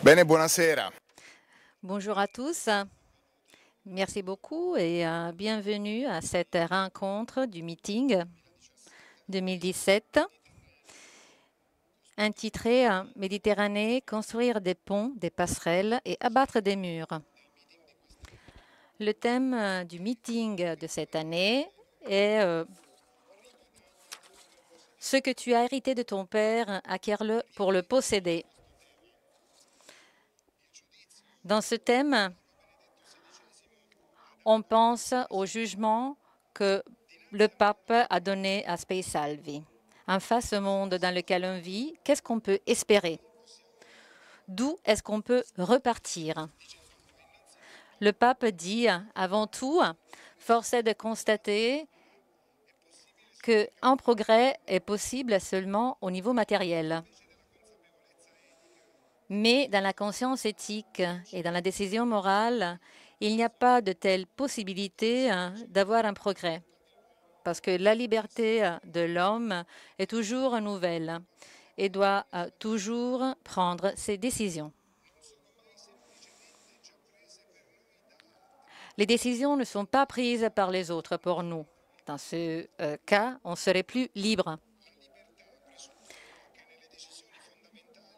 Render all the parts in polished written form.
Bene, buonasera. Bonjour à tous. Merci beaucoup et bienvenue à cette rencontre du meeting 2017 intitulée Méditerranée, construire des ponts, des passerelles et abattre des murs. Le thème du meeting de cette année est ce que tu as hérité de ton père, acquiert-le pour le posséder. Dans ce thème, on pense au jugement que le pape a donné à Spei Salvi. En face au monde dans lequel on vit, qu'est-ce qu'on peut espérer? D'où est-ce qu'on peut repartir? Le pape dit, avant tout, force est de constater qu'un progrès est possible seulement au niveau matériel. Mais dans la conscience éthique et dans la décision morale, il n'y a pas de telle possibilité d'avoir un progrès. Parce que la liberté de l'homme est toujours nouvelle et doit toujours prendre ses décisions. Les décisions ne sont pas prises par les autres pour nous. Dans ce cas, on serait plus libre.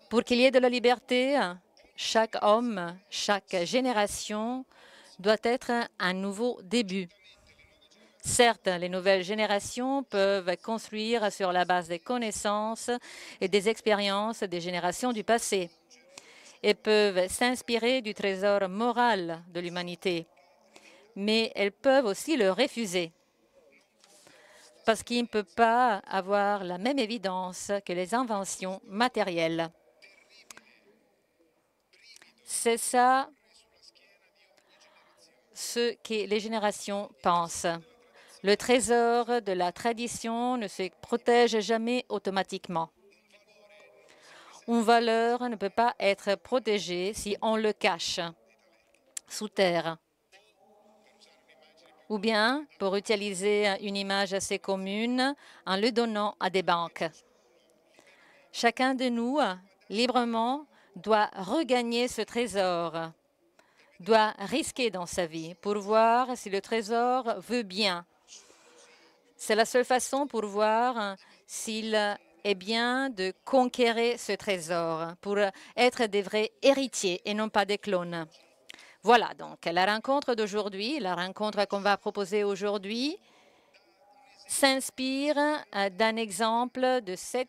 Pour qu'il y ait de la liberté, chaque homme, chaque génération doit être un nouveau début. Certes, les nouvelles générations peuvent construire sur la base des connaissances et des expériences des générations du passé et peuvent s'inspirer du trésor moral de l'humanité, mais elles peuvent aussi le refuser parce qu'il ne peut pas avoir la même évidence que les inventions matérielles. C'est ça ce que les générations pensent. Le trésor de la tradition ne se protège jamais automatiquement. Une valeur ne peut pas être protégée si on le cache sous terre. Ou bien, pour utiliser une image assez commune, en le donnant à des banques. Chacun de nous, librement, doit regagner ce trésor, doit risquer dans sa vie pour voir si le trésor veut bien. C'est la seule façon pour voir s'il est bien de conquérir ce trésor, pour être des vrais héritiers et non pas des clones. Voilà donc la rencontre d'aujourd'hui, la rencontre qu'on va proposer aujourd'hui, s'inspire d'un exemple de ce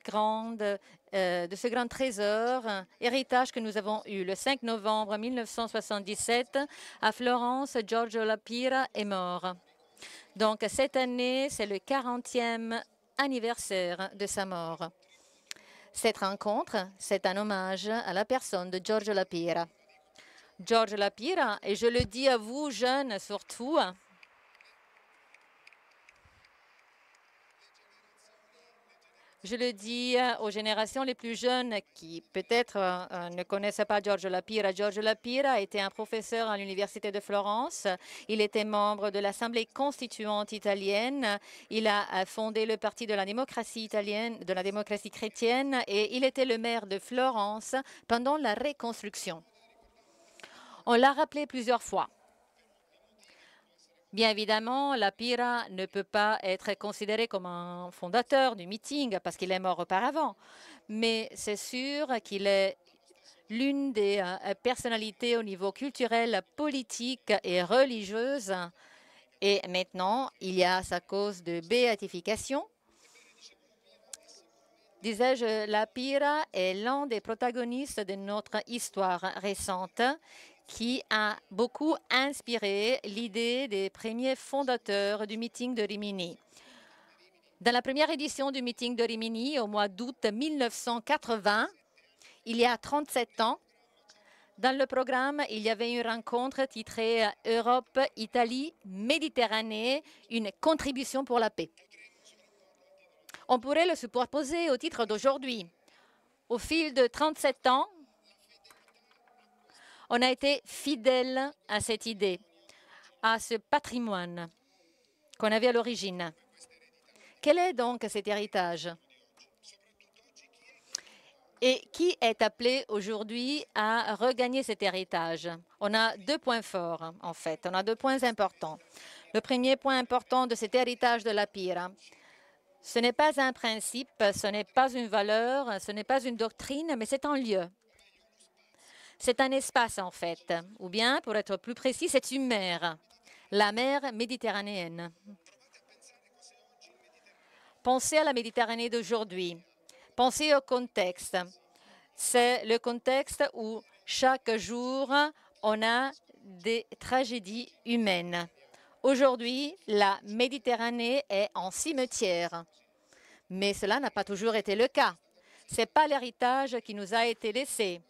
grand trésor, héritage que nous avons eu. Le 5 novembre 1977, à Florence, Giorgio La Pira est mort. Donc cette année, c'est le 40e anniversaire de sa mort. Cette rencontre, c'est un hommage à la personne de Giorgio La Pira. Giorgio La Pira, et je le dis à vous, jeunes surtout, je le dis aux générations les plus jeunes qui peut-être ne connaissent pas Giorgio La Pira. Giorgio La Pira était un professeur à l'Université de Florence. Il était membre de l'Assemblée constituante italienne. Il a fondé le Parti de la démocratie italienne, de la démocratie chrétienne, et il était le maire de Florence pendant la reconstruction. On l'a rappelé plusieurs fois. Bien évidemment, La Pira ne peut pas être considéré comme un fondateur du meeting parce qu'il est mort auparavant, mais c'est sûr qu'il est l'une des personnalités au niveau culturel, politique et religieuse. Et maintenant, il y a sa cause de béatification. Disais-je, La Pira est l'un des protagonistes de notre histoire récente qui a beaucoup inspiré l'idée des premiers fondateurs du meeting de Rimini. Dans la première édition du meeting de Rimini, au mois d'août 1980, il y a 37 ans, dans le programme, il y avait une rencontre titrée « Europe, Italie, Méditerranée, une contribution pour la paix ». On pourrait le superposer au titre d'aujourd'hui. Au fil de 37 ans, on a été fidèle à cette idée, à ce patrimoine qu'on avait à l'origine. Quel est donc cet héritage? et qui est appelé aujourd'hui à regagner cet héritage. On a deux points forts, en fait. On a deux points importants. Le premier point important de cet héritage de la Pira, ce n'est pas un principe, ce n'est pas une valeur, ce n'est pas une doctrine, mais c'est un lieu. C'est un espace, en fait. Ou bien, pour être plus précis, c'est une mer, la mer méditerranéenne. Pensez à la Méditerranée d'aujourd'hui. Pensez au contexte. C'est le contexte où chaque jour, on a des tragédies humaines. Aujourd'hui, la Méditerranée est en cimetière. Mais cela n'a pas toujours été le cas. Ce n'est pas l'héritage qui nous a été laissé.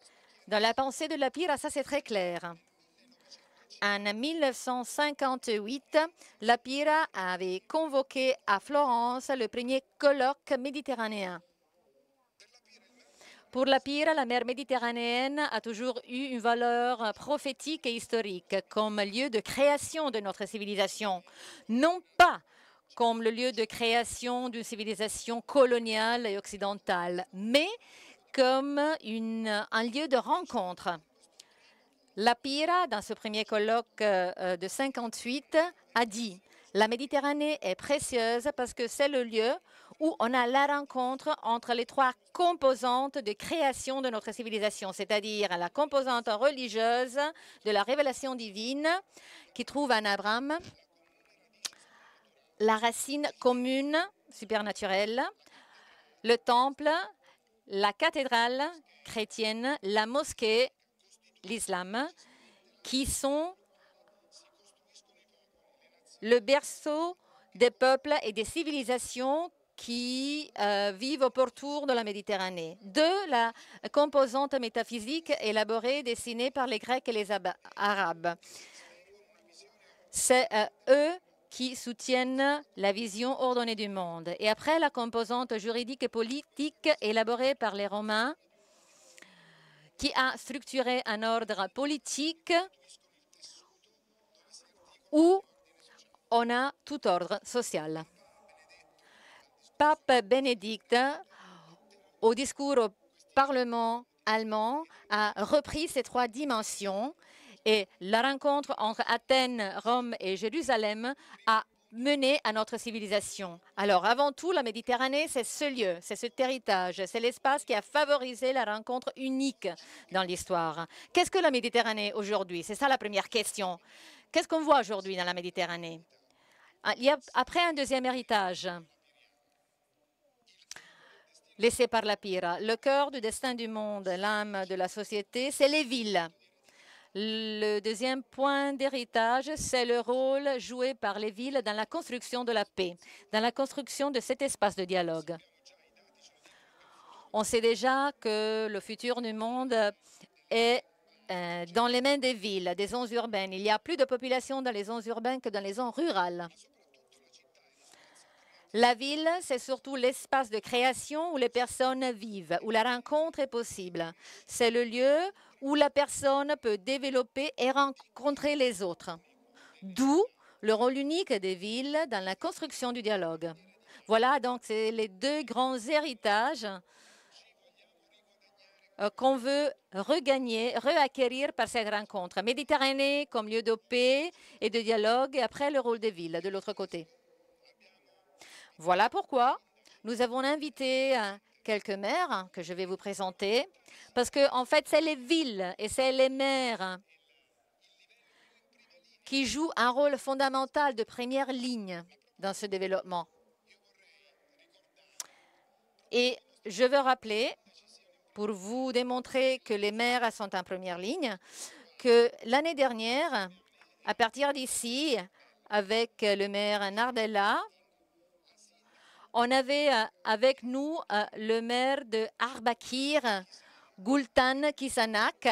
Dans la pensée de la Pira, ça c'est très clair. En 1958, la Pira avait convoqué à Florence le premier colloque méditerranéen. Pour la Pira, la mer Méditerranéenne a toujours eu une valeur prophétique et historique comme lieu de création de notre civilisation, non pas comme le lieu de création d'une civilisation coloniale et occidentale, mais comme un lieu de rencontre. La Pira, dans ce premier colloque de 58, a dit « La Méditerranée est précieuse parce que c'est le lieu où on a la rencontre entre les trois composantes de création de notre civilisation, c'est-à-dire la composante religieuse de la révélation divine qui trouve en Abraham, la racine commune supernaturelle, le temple, la cathédrale chrétienne, la mosquée, l'islam, qui sont le berceau des peuples et des civilisations qui vivent au pourtour de la Méditerranée. De la composante métaphysique élaborée, dessinée par les Grecs et les Arabes. C'est eux qui soutiennent la vision ordonnée du monde. Et après, la composante juridique et politique élaborée par les Romains, qui a structuré un ordre politique où on a tout ordre social. Pape Bénédicte, au discours au Parlement allemand, a repris ces trois dimensions et la rencontre entre Athènes, Rome et Jérusalem a mené à notre civilisation. Alors, avant tout, la Méditerranée, c'est ce lieu, c'est cet héritage, c'est l'espace qui a favorisé la rencontre unique dans l'histoire. Qu'est-ce que la Méditerranée aujourd'hui? C'est ça la première question. Qu'est-ce qu'on voit aujourd'hui dans la Méditerranée? Il y a après un deuxième héritage laissé par la Pira. Le cœur du destin du monde, l'âme de la société, c'est les villes. Le deuxième point d'héritage, c'est le rôle joué par les villes dans la construction de la paix, dans la construction de cet espace de dialogue. On sait déjà que le futur du monde est dans les mains des villes, des zones urbaines. Il y a plus de population dans les zones urbaines que dans les zones rurales. La ville, c'est surtout l'espace de création où les personnes vivent, où la rencontre est possible. C'est le lieu où la personne peut développer et rencontrer les autres. D'où le rôle unique des villes dans la construction du dialogue. Voilà, donc c'est les deux grands héritages qu'on veut regagner, reacquérir par cette rencontre. Méditerranée comme lieu de paix et de dialogue, et après le rôle des villes de l'autre côté. Voilà pourquoi nous avons invité quelques maires que je vais vous présenter, parce que en fait, c'est les villes et c'est les maires qui jouent un rôle fondamental de première ligne dans ce développement. Et je veux rappeler, pour vous démontrer que les maires sont en première ligne, que l'année dernière, à partir d'ici, avec le maire Nardella, on avait avec nous le maire de Arbakir, Gultan Kisanak,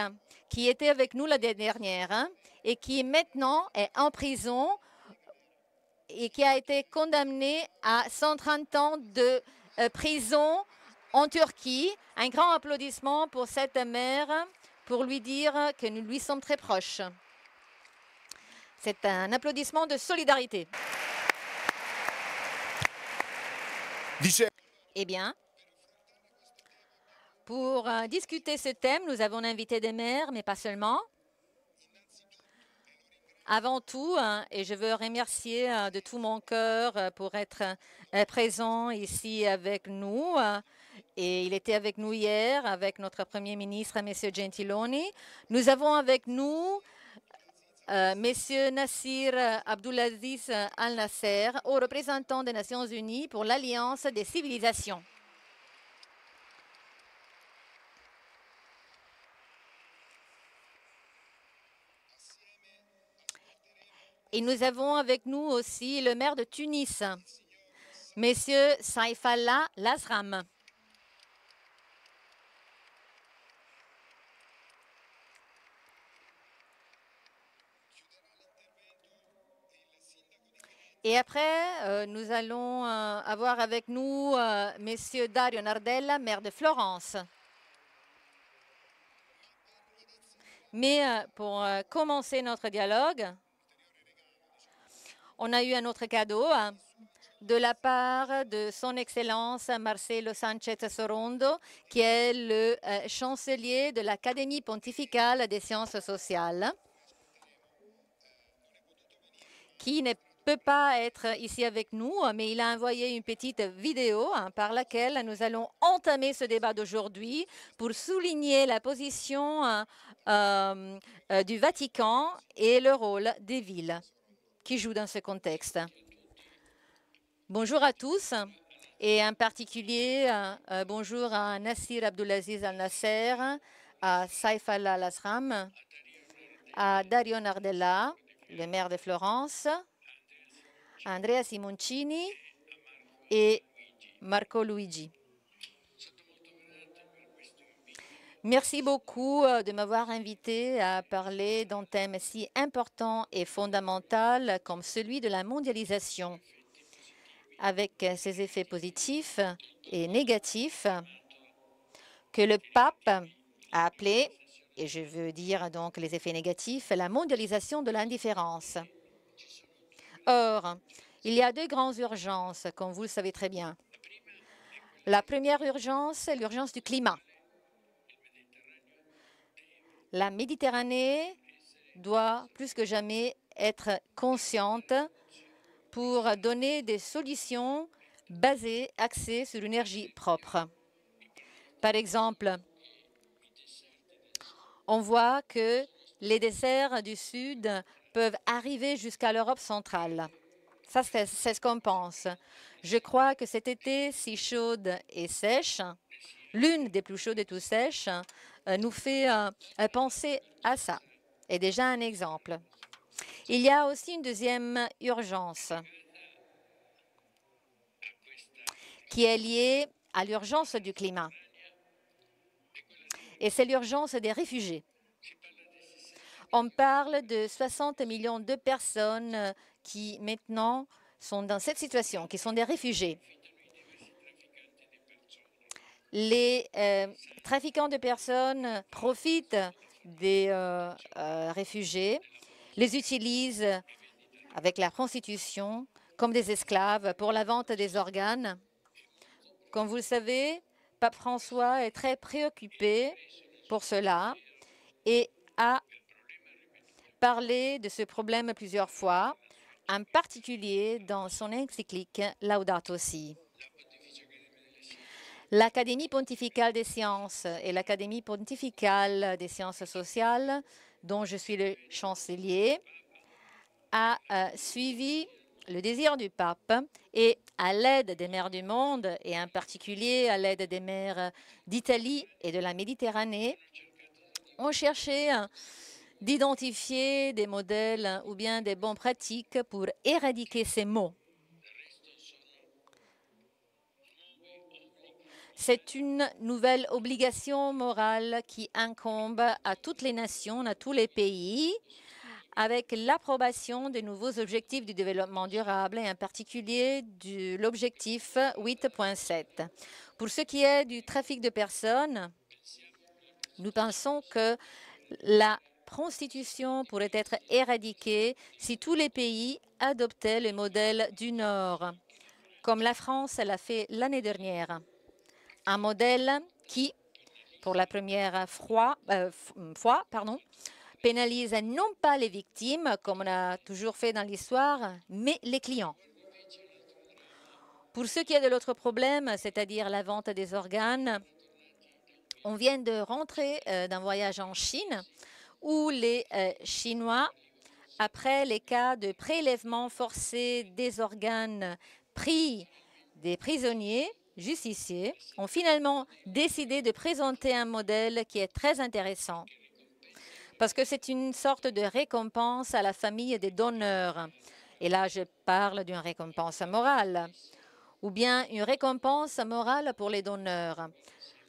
qui était avec nous l'année dernière et qui maintenant est en prison et qui a été condamné à 130 ans de prison en Turquie. Un grand applaudissement pour cette maire pour lui dire que nous lui sommes très proches. C'est un applaudissement de solidarité. Eh bien, Pour discuter ce thème, nous avons invité des maires, mais pas seulement. Avant tout, et je veux remercier de tout mon cœur pour être présent ici avec nous. Et il était avec nous hier, avec notre Premier ministre, M. Gentiloni. Nous avons avec nous M. Nassir Abdulaziz Al-Nasser, haut représentant des Nations Unies pour l'Alliance des civilisations. Et nous avons avec nous aussi le maire de Tunis, M. Saïfallah Lazram. Et après, nous allons avoir avec nous M. Dario Nardella, maire de Florence. Mais pour commencer notre dialogue, on a eu un autre cadeau de la part de son Excellence Marcelo Sanchez Sorondo, qui est le chancelier de l'Académie pontificale des sciences sociales, qui ne peut pas être ici avec nous, mais il a envoyé une petite vidéo par laquelle nous allons entamer ce débat d'aujourd'hui pour souligner la position du Vatican et le rôle des villes qui jouent dans ce contexte. Bonjour à tous et en particulier bonjour à Nassir Abdulaziz Al-Nasser, à Saïfallah Lazram, à Dario Nardella, le maire de Florence, à Andrea Simoncini et Marco Luigi. Merci beaucoup de m'avoir invité à parler d'un thème si important et fondamental comme celui de la mondialisation, avec ses effets positifs et négatifs que le pape a appelé, et je veux dire donc les effets négatifs, la mondialisation de l'indifférence. Or, il y a deux grandes urgences, comme vous le savez très bien. La première urgence, c'est l'urgence du climat. La Méditerranée doit plus que jamais être consciente pour donner des solutions basées, axées sur l'énergie propre. Par exemple, on voit que les déserts du Sud peuvent arriver jusqu'à l'Europe centrale. Ça, c'est ce qu'on pense. Je crois que cet été si chaude et sèche, l'une des plus chaudes et tout sèches, nous fait penser à ça. Et déjà un exemple. Il y a aussi une deuxième urgence qui est liée à l'urgence du climat. Et c'est l'urgence des réfugiés. On parle de 60 millions de personnes qui maintenant sont dans cette situation, qui sont des réfugiés. Les trafiquants de personnes profitent des réfugiés, les utilisent avec la prostitution comme des esclaves pour la vente des organes. Comme vous le savez, Pape François est très préoccupé pour cela et a parlé de ce problème plusieurs fois, en particulier dans son encyclique Laudato Si. L'Académie pontificale des sciences et l'Académie pontificale des sciences sociales, dont je suis le chancelier, a suivi le désir du pape et à l'aide des maires du monde, et en particulier à l'aide des maires d'Italie et de la Méditerranée, ont cherché d'identifier des modèles ou bien des bonnes pratiques pour éradiquer ces maux. C'est une nouvelle obligation morale qui incombe à toutes les nations, à tous les pays, avec l'approbation des nouveaux objectifs du développement durable et en particulier de l'objectif 8.7. Pour ce qui est du trafic de personnes, nous pensons que la prostitution pourrait être éradiquée si tous les pays adoptaient le modèle du Nord, comme la France l'a fait l'année dernière. Un modèle qui pour la première fois, pénalise non pas les victimes, comme on a toujours fait dans l'histoire, mais les clients. Pour ce qui est de l'autre problème, c'est-à-dire la vente des organes, on vient de rentrer d'un voyage en Chine où les Chinois, après les cas de prélèvement forcé des organes pris des prisonniers, justiciers, ont finalement décidé de présenter un modèle qui est très intéressant parce que c'est une sorte de récompense à la famille des donneurs. Et là, je parle d'une récompense morale ou bien une récompense morale pour les donneurs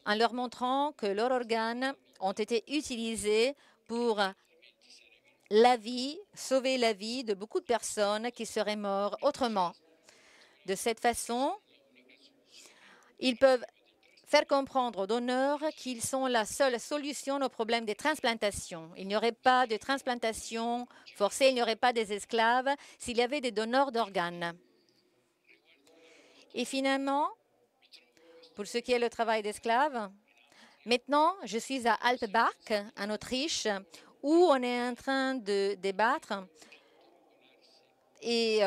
en leur montrant que leurs organes ont été utilisés pour sauver la vie de beaucoup de personnes qui seraient mortes autrement. De cette façon, ils peuvent faire comprendre aux donneurs qu'ils sont la seule solution au problème des transplantations. Il n'y aurait pas de transplantation forcée, il n'y aurait pas des esclaves s'il y avait des donneurs d'organes. Et finalement, pour ce qui est le travail d'esclaves, maintenant, je suis à Alpbach, en Autriche, où on est en train de débattre et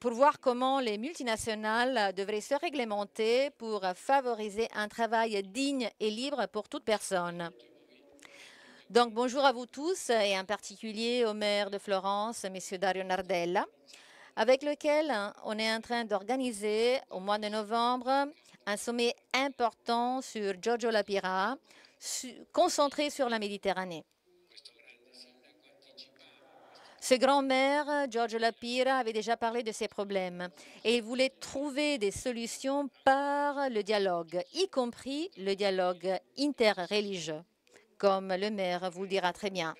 pour voir comment les multinationales devraient se réglementer pour favoriser un travail digne et libre pour toute personne. Donc, bonjour à vous tous et en particulier au maire de Florence, M. Dario Nardella, avec lequel on est en train d'organiser au mois de novembre un sommet important sur Giorgio La Pira, concentré sur la Méditerranée. Ce grand-maire, Giorgio La Pira, avait déjà parlé de ces problèmes et il voulait trouver des solutions par le dialogue, y compris le dialogue interreligieux, comme le maire vous le dira très bien.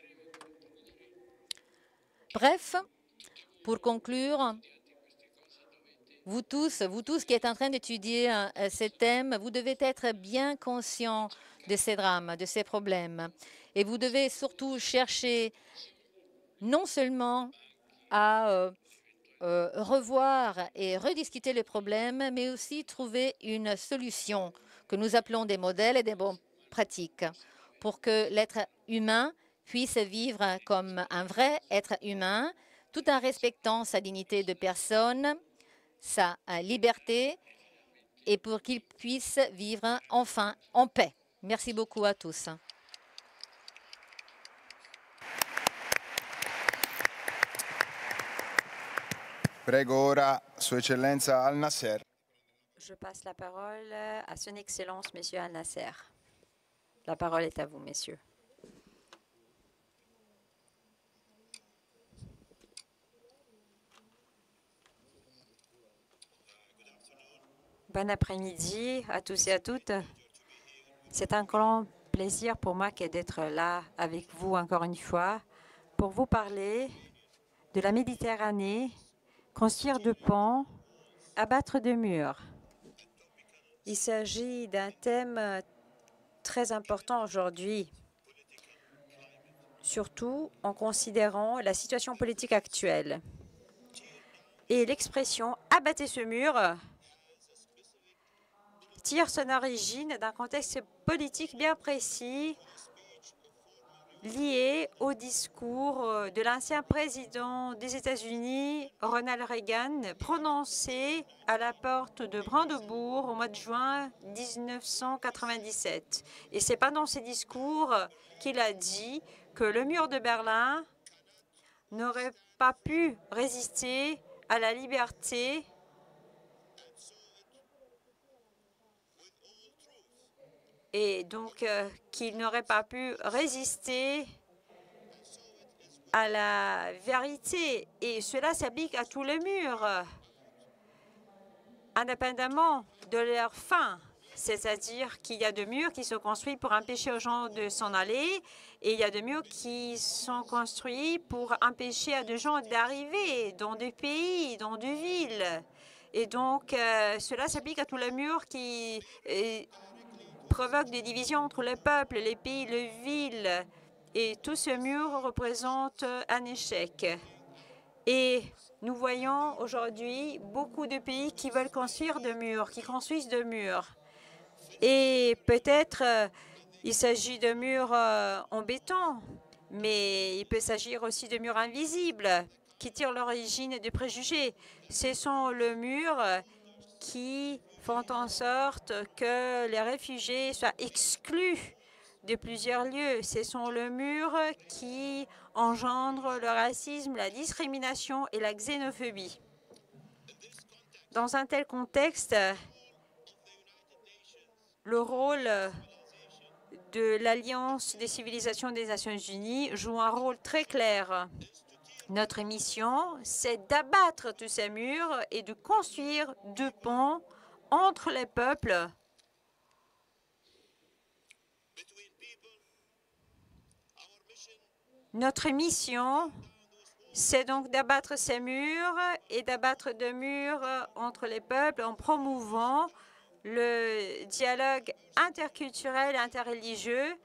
Bref, pour conclure, vous tous qui êtes en train d'étudier ces thèmes, vous devez être bien conscients de ces drames, de ces problèmes. Et vous devez surtout chercher non seulement à revoir et rediscuter le problème, mais aussi trouver une solution que nous appelons des modèles et des bonnes pratiques pour que l'être humain puisse vivre comme un vrai être humain, tout en respectant sa dignité de personne, sa liberté, et pour qu'il puisse vivre enfin en paix. Merci beaucoup à tous. Prego ora Sua Eccellenza Al Nasser. Je passe la parole à Son Excellence, Monsieur Al Nasser. La parole est à vous, messieurs. Bon après-midi à tous et à toutes. C'est un grand plaisir pour moi d'être là avec vous encore une fois pour vous parler de la Méditerranée, construire de ponts, abattre de murs. Il s'agit d'un thème très important aujourd'hui, surtout en considérant la situation politique actuelle. Et l'expression « abattez ce mur » tire son origine d'un contexte politique bien précis lié au discours de l'ancien président des États-Unis, Ronald Reagan, prononcé à la porte de Brandebourg au mois de juin 1997. Et c'est pendant ces discours qu'il a dit que le mur de Berlin n'aurait pas pu résister à la liberté et donc qu'il n'aurait pas pu résister à la vérité. Et cela s'applique à tous les murs, indépendamment de leur fin. C'est-à-dire qu'il y a des murs qui sont construits pour empêcher aux gens de s'en aller et il y a des murs qui sont construits pour empêcher à des gens d'arriver dans des pays, dans des villes. Et donc, cela s'applique à tous les murs qui provoquent des divisions entre les peuples, les pays, les villes. Et tout ce mur représente un échec. Et nous voyons aujourd'hui beaucoup de pays qui veulent construire des murs, qui construisent des murs. Et peut-être il s'agit de murs en béton, mais il peut s'agir aussi de murs invisibles qui tirent l'origine des préjugés. Ce sont les murs qui font en sorte que les réfugiés soient exclus de plusieurs lieux. Ce sont les murs qui engendrent le racisme, la discrimination et la xénophobie. Dans un tel contexte, le rôle de l'Alliance des civilisations des Nations Unies joue un rôle très clair. Notre mission, c'est d'abattre tous ces murs et de construire deux ponts entre les peuples. Notre mission, c'est donc d'abattre ces murs et d'abattre des murs entre les peuples en promouvant le dialogue interculturel et interreligieux,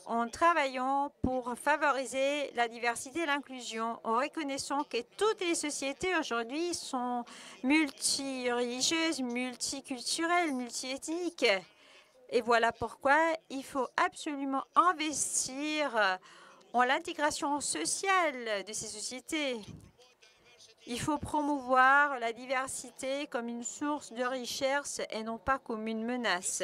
en travaillant pour favoriser la diversité et l'inclusion, en reconnaissant que toutes les sociétés aujourd'hui sont multireligieuses, multiculturelles, multiethniques. Et voilà pourquoi il faut absolument investir en l'intégration sociale de ces sociétés. Il faut promouvoir la diversité comme une source de richesse et non pas comme une menace.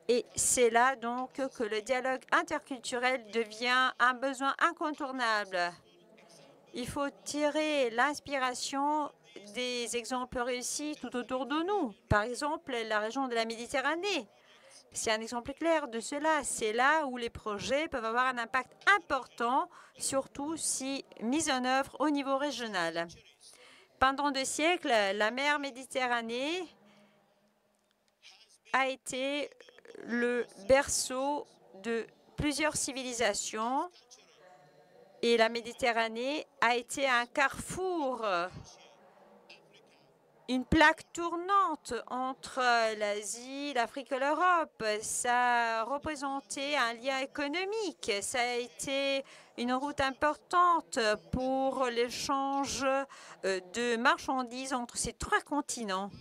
Et c'est là donc que le dialogue interculturel devient un besoin incontournable. Il faut tirer l'inspiration des exemples réussis tout autour de nous. Par exemple, la région de la Méditerranée. C'est un exemple clair de cela. C'est là où les projets peuvent avoir un impact important, surtout si mis en œuvre au niveau régional. Pendant 2 siècles, la mer Méditerranée a été le berceau de plusieurs civilisations et la Méditerranée a été un carrefour, une plaque tournante entre l'Asie, l'Afrique et l'Europe. Ça a représenté un lien économique. Ça a été une route importante pour l'échange de marchandises entre ces 3 continents.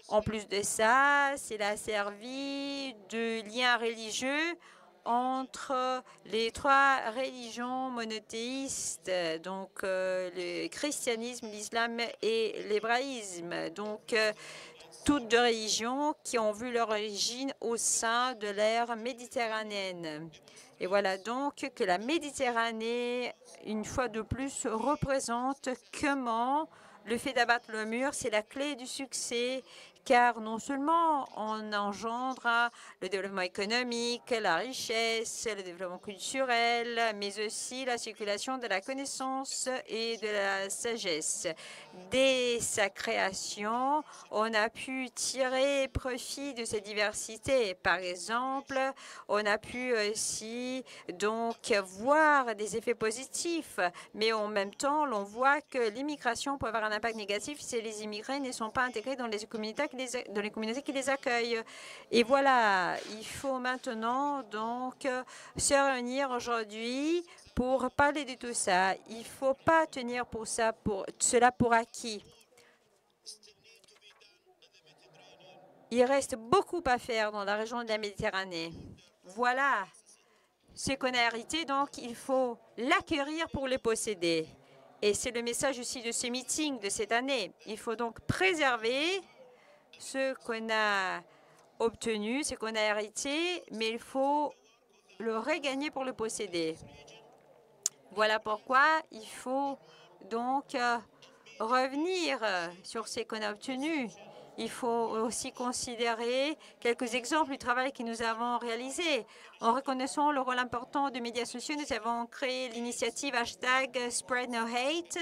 En plus de ça, cela a servi de lien religieux entre les 3 religions monothéistes, donc le christianisme, l'islam et l'hébraïsme. Donc, toutes 2 religions qui ont vu leur origine au sein de l'ère méditerranéenne. Et voilà donc que la Méditerranée, une fois de plus, représente comment le fait d'abattre le mur, c'est la clé du succès, car non seulement on engendre le développement économique, la richesse, le développement culturel, mais aussi la circulation de la connaissance et de la sagesse. Dès sa création, on a pu tirer profit de cette diversité. Par exemple, on a pu aussi donc voir des effets positifs, mais en même temps, l'on voit que l'immigration peut avoir un impact négatif si les immigrés ne sont pas intégrés dans les communautés qui les accueillent. Et voilà, il faut maintenant donc se réunir aujourd'hui pour parler de tout ça. Il ne faut pas tenir cela pour acquis. Il reste beaucoup à faire dans la région de la Méditerranée. Voilà ce qu'on a hérité, donc il faut l'acquérir pour le posséder. Et c'est le message aussi de ce meeting de cette année. Il faut donc préserver ce qu'on a obtenu, ce qu'on a hérité, mais il faut le regagner pour le posséder. Voilà pourquoi il faut donc revenir sur ce qu'on a obtenu. Il faut aussi considérer quelques exemples du travail que nous avons réalisé. En reconnaissant le rôle important des médias sociaux, nous avons créé l'initiative #SpreadNoHate.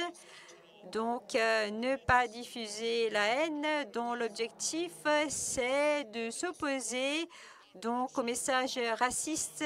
Donc, ne pas diffuser la haine, dont l'objectif, c'est de s'opposer donc aux messages racistes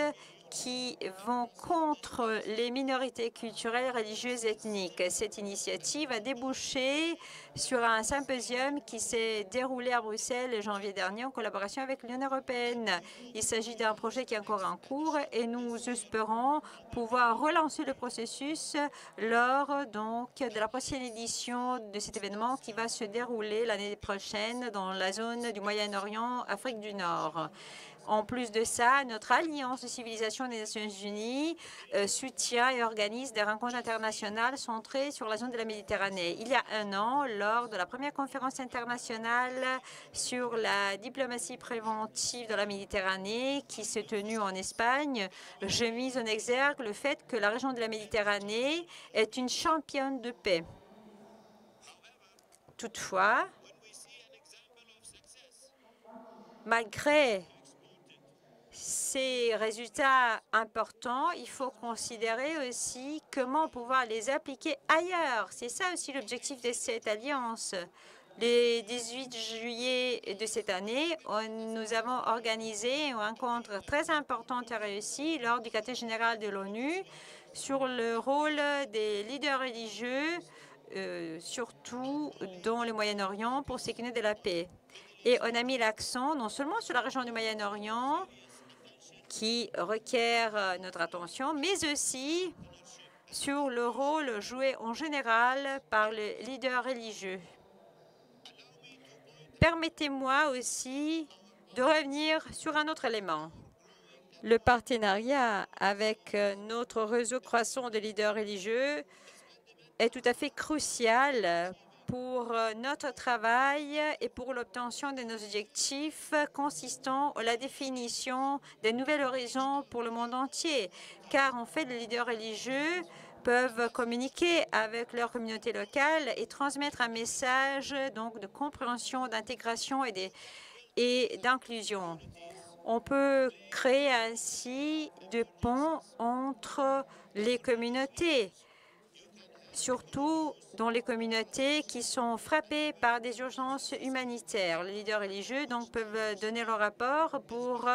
qui vont contre les minorités culturelles, religieuses, ethniques. Cette initiative a débouché sur un symposium qui s'est déroulé à Bruxelles en janvier dernier en collaboration avec l'Union européenne. Il s'agit d'un projet qui est encore en cours et nous espérons pouvoir relancer le processus lors donc de la prochaine édition de cet événement qui va se dérouler l'année prochaine dans la zone du Moyen-Orient, Afrique du Nord. En plus de ça, notre Alliance de civilisation des Nations Unies soutient et organise des rencontres internationales centrées sur la zone de la Méditerranée. Il y a un an, lors de la première conférence internationale sur la diplomatie préventive de la Méditerranée qui s'est tenue en Espagne, j'ai mis en exergue le fait que la région de la Méditerranée est une championne de paix. Toutefois, malgré ces résultats importants, il faut considérer aussi comment pouvoir les appliquer ailleurs. C'est ça aussi l'objectif de cette alliance. Le 18 juillet de cette année, nous avons organisé une rencontre très importante et réussie lors du quartier général de l'ONU sur le rôle des leaders religieux, surtout dans le Moyen-Orient, pour sécuriser de la paix. Et on a mis l'accent non seulement sur la région du Moyen-Orient, qui requiert notre attention, mais aussi sur le rôle joué en général par les leaders religieux. Permettez-moi aussi de revenir sur un autre élément. Le partenariat avec notre réseau croissant de leaders religieux est tout à fait crucial pour notre travail et pour l'obtention de nos objectifs consistant à la définition des nouveaux horizons pour le monde entier. Car en fait, les leaders religieux peuvent communiquer avec leur communauté locale et transmettre un message donc de compréhension, d'intégration et d'inclusion. On peut créer ainsi des ponts entre les communautés, surtout dans les communautés qui sont frappées par des urgences humanitaires. Les leaders religieux donc peuvent donner leur rapport pour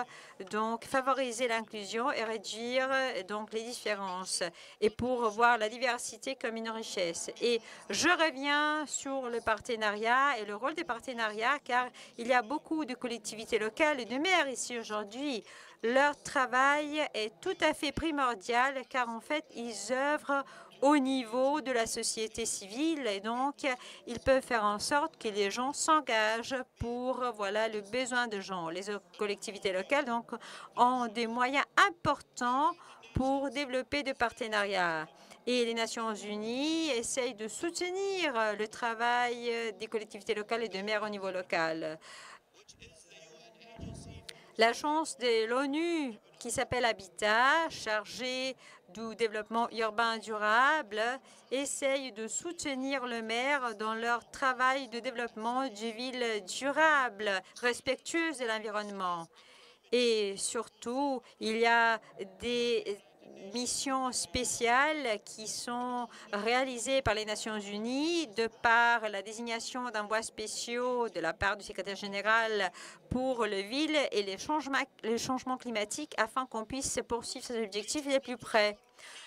donc favoriser l'inclusion et réduire donc les différences et pour voir la diversité comme une richesse. Et je reviens sur le partenariat et le rôle des partenariats car il y a beaucoup de collectivités locales et de maires ici aujourd'hui. Leur travail est tout à fait primordial car en fait ils œuvrent au niveau de la société civile et donc ils peuvent faire en sorte que les gens s'engagent pour le besoin de gens. Les collectivités locales donc ont des moyens importants pour développer des partenariats. Et les Nations unies essayent de soutenir le travail des collectivités locales et des maires au niveau local. L'agence de l'ONU qui s'appelle Habitat, chargée du développement urbain durable, essaye de soutenir le maire dans leur travail de développement de villes durables, respectueuses de l'environnement. Et surtout, il y a des missions spéciales qui sont réalisées par les Nations unies de par la désignation d'envois spéciaux de la part du secrétaire général pour les villes et les changements climatiques afin qu'on puisse poursuivre ces objectifs les plus près.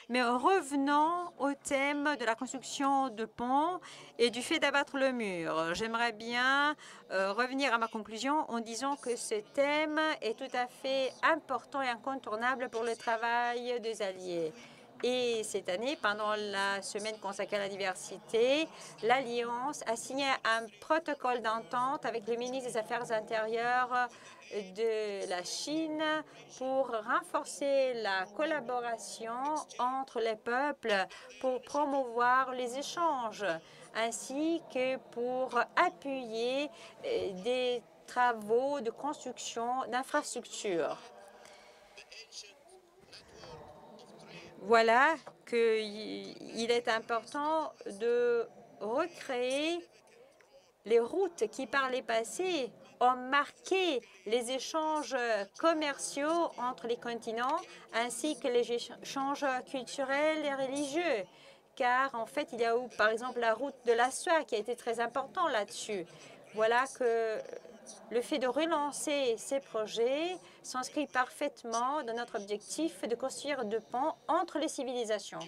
Mais revenons au thème de la construction de ponts et du fait d'abattre le mur. J'aimerais bien revenir à ma conclusion en disant que ce thème est tout à fait important et incontournable pour le travail des alliés. Et cette année, pendant la semaine consacrée à la diversité, l'Alliance a signé un protocole d'entente avec le ministre des Affaires intérieures de la Chine pour renforcer la collaboration entre les peuples, pour promouvoir les échanges, ainsi que pour appuyer des travaux de construction d'infrastructures. Voilà qu'il est important de recréer les routes qui, par les passés, ont marqué les échanges commerciaux entre les continents ainsi que les échanges culturels et religieux. Car, en fait, il y a eu, par exemple, la route de la soie qui a été très importante là-dessus. Voilà que le fait de relancer ces projets s'inscrit parfaitement dans notre objectif de construire de ponts entre les civilisations.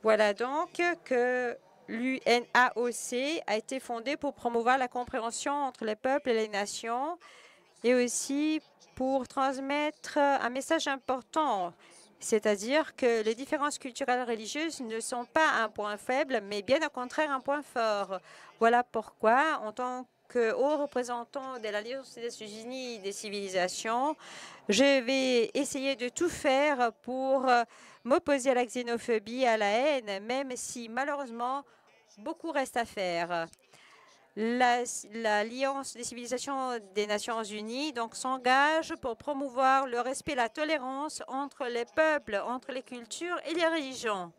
Voilà donc que l'UNAOC a été fondée pour promouvoir la compréhension entre les peuples et les nations et aussi pour transmettre un message important, c'est-à-dire que les différences culturelles et religieuses ne sont pas un point faible, mais bien au contraire un point fort. Voilà pourquoi, en tant que haut représentant de l'Alliance des États-Unis des civilisations, je vais essayer de tout faire pour m'opposer à la xénophobie et à la haine, même si malheureusement beaucoup reste à faire. L'Alliance des civilisations des Nations unies s'engage pour promouvoir le respect et la tolérance entre les peuples, entre les cultures et les religions.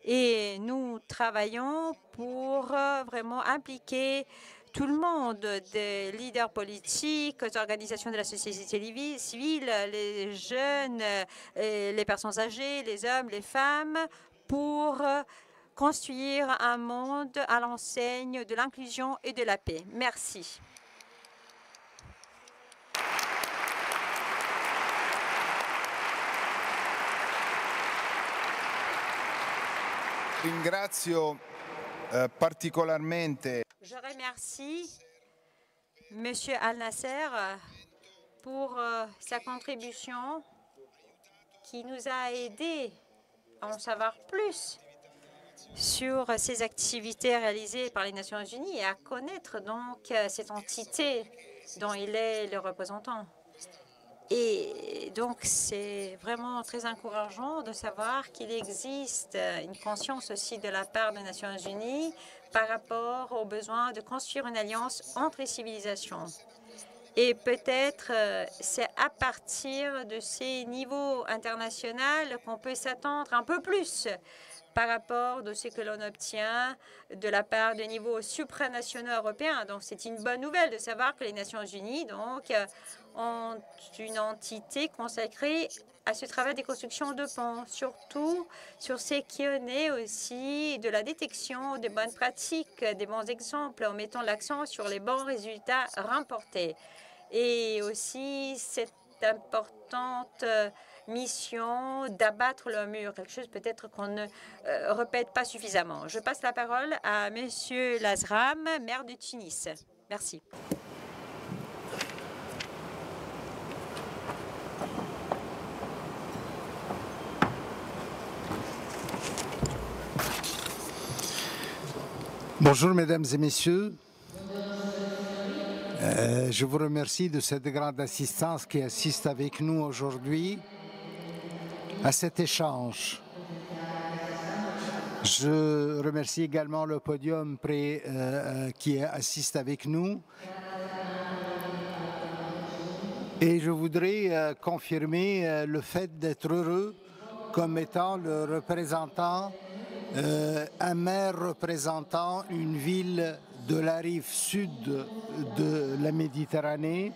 Et nous travaillons pour vraiment impliquer tout le monde, des leaders politiques, des organisations de la société civile, les jeunes, les personnes âgées, les hommes, les femmes, pour construire un monde à l'enseigne de l'inclusion et de la paix. Merci. Ringrazio particolarmente. Je remercie M. Al-Nasser pour sa contribution qui nous a aidés à en savoir plus sur ces activités réalisées par les Nations unies et à connaître donc cette entité dont il est le représentant. Et donc, c'est vraiment très encourageant de savoir qu'il existe une conscience aussi de la part des Nations unies par rapport au besoin de construire une alliance entre les civilisations. Et peut-être c'est à partir de ces niveaux internationaux qu'on peut s'attendre un peu plus par rapport de ce que l'on obtient de la part des niveaux supranationaux européens. Donc, c'est une bonne nouvelle de savoir que les Nations unies ont une entité consacrée à ce travail des constructions de ponts, surtout sur ce qui en est aussi de la détection des bonnes pratiques, des bons exemples, en mettant l'accent sur les bons résultats remportés. Et aussi cette importante mission d'abattre le mur, quelque chose peut-être qu'on ne répète pas suffisamment. Je passe la parole à M. Lazram, maire de Tunis. Merci. Bonjour, mesdames et messieurs. Je vous remercie de cette grande assistance qui assiste avec nous aujourd'hui à cet échange. Je remercie également le podium qui assiste avec nous. Et je voudrais confirmer le fait d'être heureux comme étant le représentant, un maire représentant une ville de la rive sud de la Méditerranée,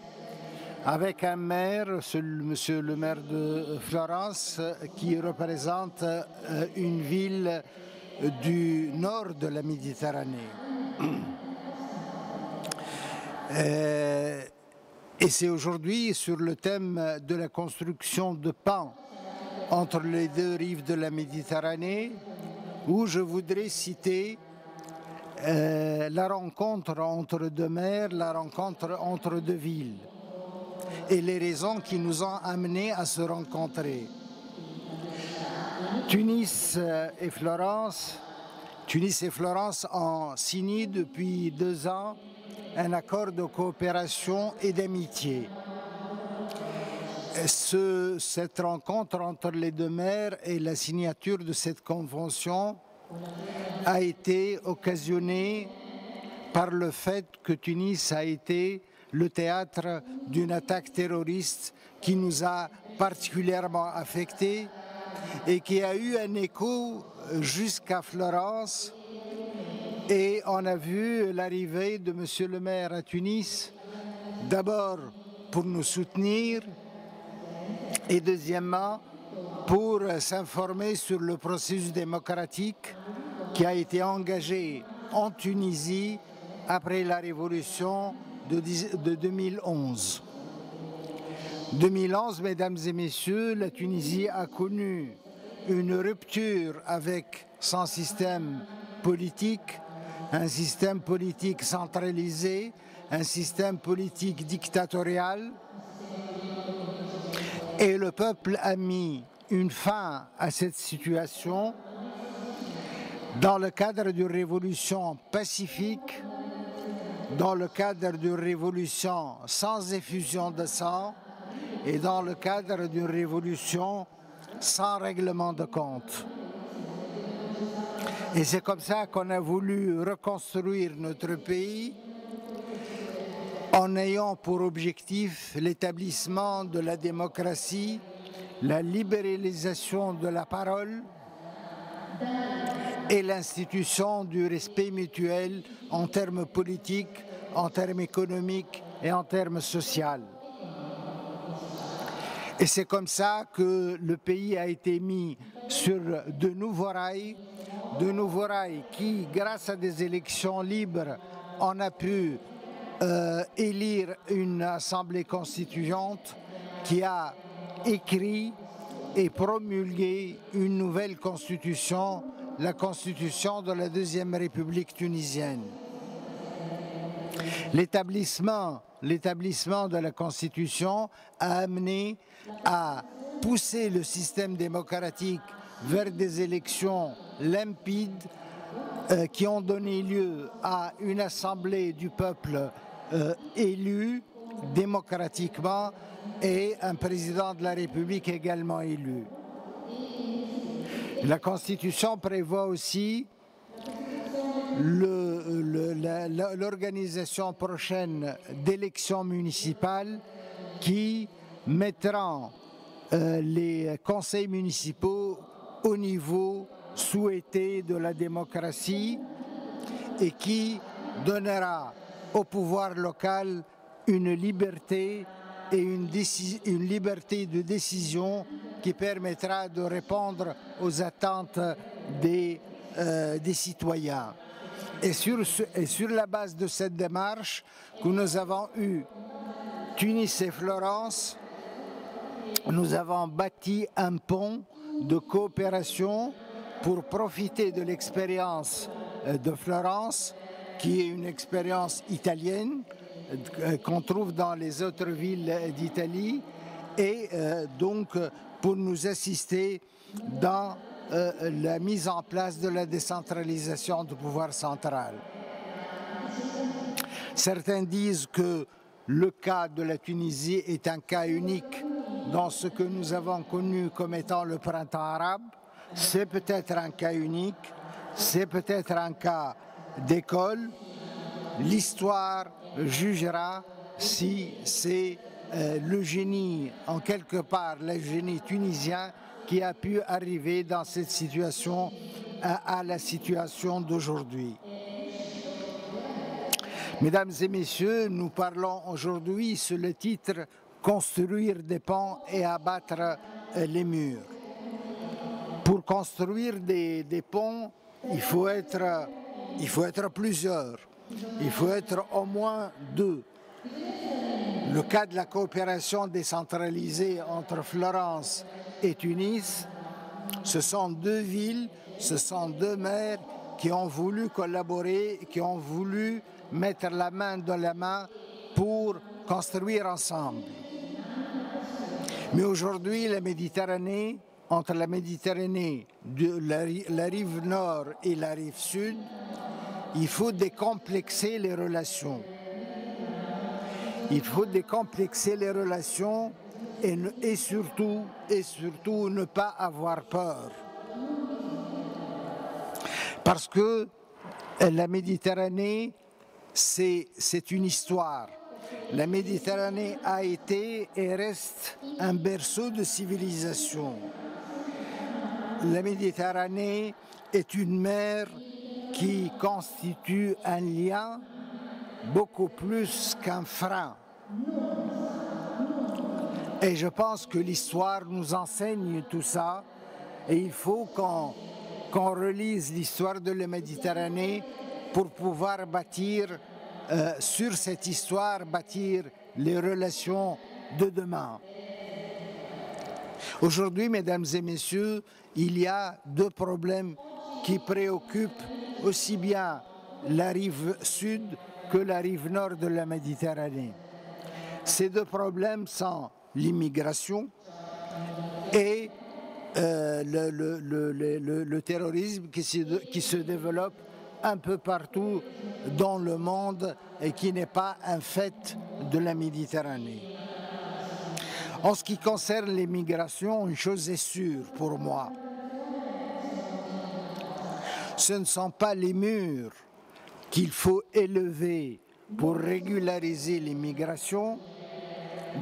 avec un maire, monsieur le maire de Florence, qui représente une ville du nord de la Méditerranée. Et c'est aujourd'hui sur le thème de la construction de ponts entre les deux rives de la Méditerranée où je voudrais citer la rencontre entre deux mers, la rencontre entre deux villes et les raisons qui nous ont amenés à se rencontrer. Tunis et Florence ont signé depuis 2 ans un accord de coopération et d'amitié. Cette rencontre entre les deux mers et la signature de cette convention a été occasionnée par le fait que Tunis a été le théâtre d'une attaque terroriste qui nous a particulièrement affectés et qui a eu un écho jusqu'à Florence. Et on a vu l'arrivée de monsieur le maire à Tunis, d'abord pour nous soutenir et deuxièmement pour s'informer sur le processus démocratique qui a été engagé en Tunisie après la révolution de 2011. 2011, mesdames et messieurs, la Tunisie a connu une rupture avec son système politique, un système politique centralisé, un système politique dictatorial, et le peuple a mis une fin à cette situation dans le cadre d'une révolution pacifique, dans le cadre d'une révolution sans effusion de sang et dans le cadre d'une révolution sans règlement de compte. Et c'est comme ça qu'on a voulu reconstruire notre pays en ayant pour objectif l'établissement de la démocratie, la libéralisation de la parole et l'institution du respect mutuel en termes politiques, en termes économiques et en termes sociaux. Et c'est comme ça que le pays a été mis sur de nouveaux rails qui, grâce à des élections libres, on a pu élire une assemblée constituante qui a écrit et promulgué une nouvelle constitution, la constitution de la Deuxième République tunisienne. L'établissement de la constitution a amené à pousser le système démocratique vers des élections limpides qui ont donné lieu à une assemblée du peuple élu démocratiquement et un président de la République également élu. La Constitution prévoit aussi l'organisation prochaine d'élections municipales qui mettront les conseils municipaux au niveau souhaité de la démocratie et qui donnera au pouvoir local une liberté et une liberté de décision qui permettra de répondre aux attentes des citoyens. Et sur la base de cette démarche que nous avons eue, Tunis et Florence, nous avons bâti un pont de coopération pour profiter de l'expérience de Florence, qui est une expérience italienne qu'on trouve dans les autres villes d'Italie, et donc pour nous assister dans la mise en place de la décentralisation du pouvoir central. Certains disent que le cas de la Tunisie est un cas unique dans ce que nous avons connu comme étant le printemps arabe. C'est peut-être un cas unique, c'est peut-être un cas d'école. L'histoire jugera si c'est le génie, en quelque part, le génie tunisien qui a pu arriver dans cette situation à la situation d'aujourd'hui. Mesdames et messieurs, nous parlons aujourd'hui sur le titre « Construire des ponts et abattre les murs ». Pour construire des ponts, il faut être plusieurs. Il faut être au moins deux. Le cas de la coopération décentralisée entre Florence et Tunis, ce sont deux villes, ce sont deux maires qui ont voulu collaborer, qui ont voulu mettre la main dans la main pour construire ensemble. Mais aujourd'hui, la Méditerranée, entre la Méditerranée, la rive nord et la rive sud, il faut décomplexer les relations. Il faut décomplexer les relations et surtout ne pas avoir peur. Parce que la Méditerranée, c'est une histoire. La Méditerranée a été et reste un berceau de civilisation. La Méditerranée est une mer qui constitue un lien beaucoup plus qu'un frein. Et je pense que l'histoire nous enseigne tout ça et il faut qu'on relise l'histoire de la Méditerranée pour pouvoir bâtir sur cette histoire, bâtir les relations de demain. Aujourd'hui, mesdames et messieurs, il y a deux problèmes qui préoccupent aussi bien la rive sud que la rive nord de la Méditerranée. Ces deux problèmes sont l'immigration et le terrorisme qui se développe un peu partout dans le monde et qui n'est pas un fait de la Méditerranée. En ce qui concerne l'immigration, une chose est sûre pour moi. Ce ne sont pas les murs qu'il faut élever pour régulariser l'immigration,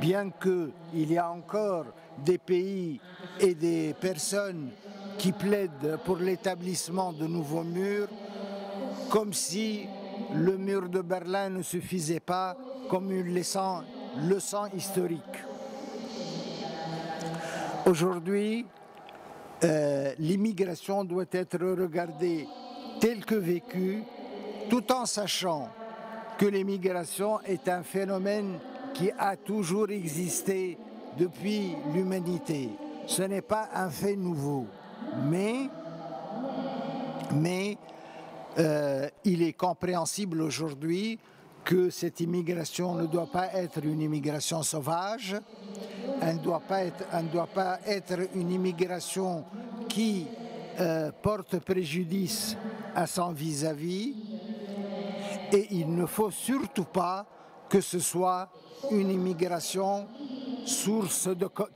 bien qu'il y a encore des pays et des personnes qui plaident pour l'établissement de nouveaux murs, comme si le mur de Berlin ne suffisait pas comme une leçon historique. Aujourd'hui, l'immigration doit être regardée telle que vécue, tout en sachant que l'immigration est un phénomène qui a toujours existé depuis l'humanité. Ce n'est pas un fait nouveau, mais il est compréhensible aujourd'hui que cette immigration ne doit pas être une immigration sauvage, elle ne doit pas être une immigration qui porte préjudice à son vis-à-vis, et il ne faut surtout pas que ce soit une immigration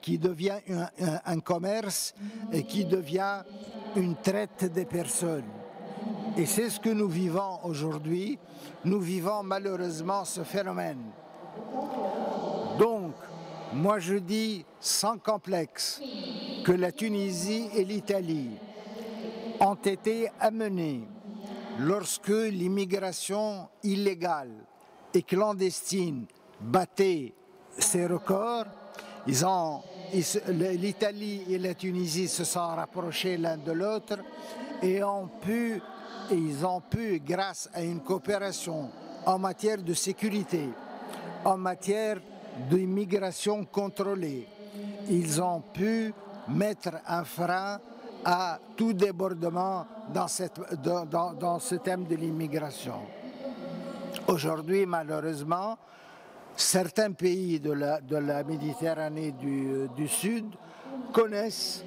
qui devient un commerce et qui devient une traite des personnes. Et c'est ce que nous vivons aujourd'hui. Nous vivons malheureusement ce phénomène. Donc, moi je dis sans complexe que la Tunisie et l'Italie ont été amenées, lorsque l'immigration illégale et clandestine battait ses records, l'Italie et la Tunisie se sont rapprochés l'un de l'autre et ils ont pu, grâce à une coopération en matière de sécurité, en matière d'immigration contrôlée, ils ont pu mettre un frein à tout débordement dans ce thème de l'immigration. Aujourd'hui, malheureusement, certains pays de la Méditerranée du Sud connaissent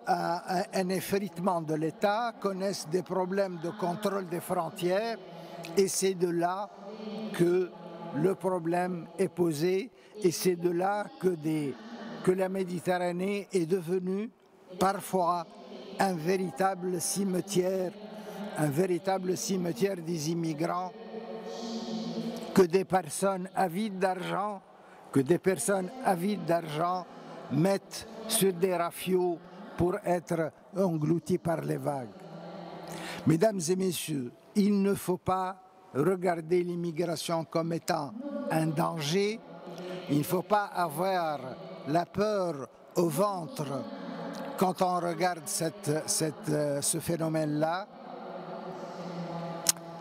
un effritement de l'État, connaissent des problèmes de contrôle des frontières, et c'est de là que le problème est posé, et c'est de là que la Méditerranée est devenue parfois un véritable cimetière des immigrants, que des personnes avides d'argent mettent sur des rafiaux pour être engloutis par les vagues. Mesdames et messieurs, il ne faut pas regarder l'immigration comme étant un danger. Il ne faut pas avoir la peur au ventre quand on regarde ce phénomène-là.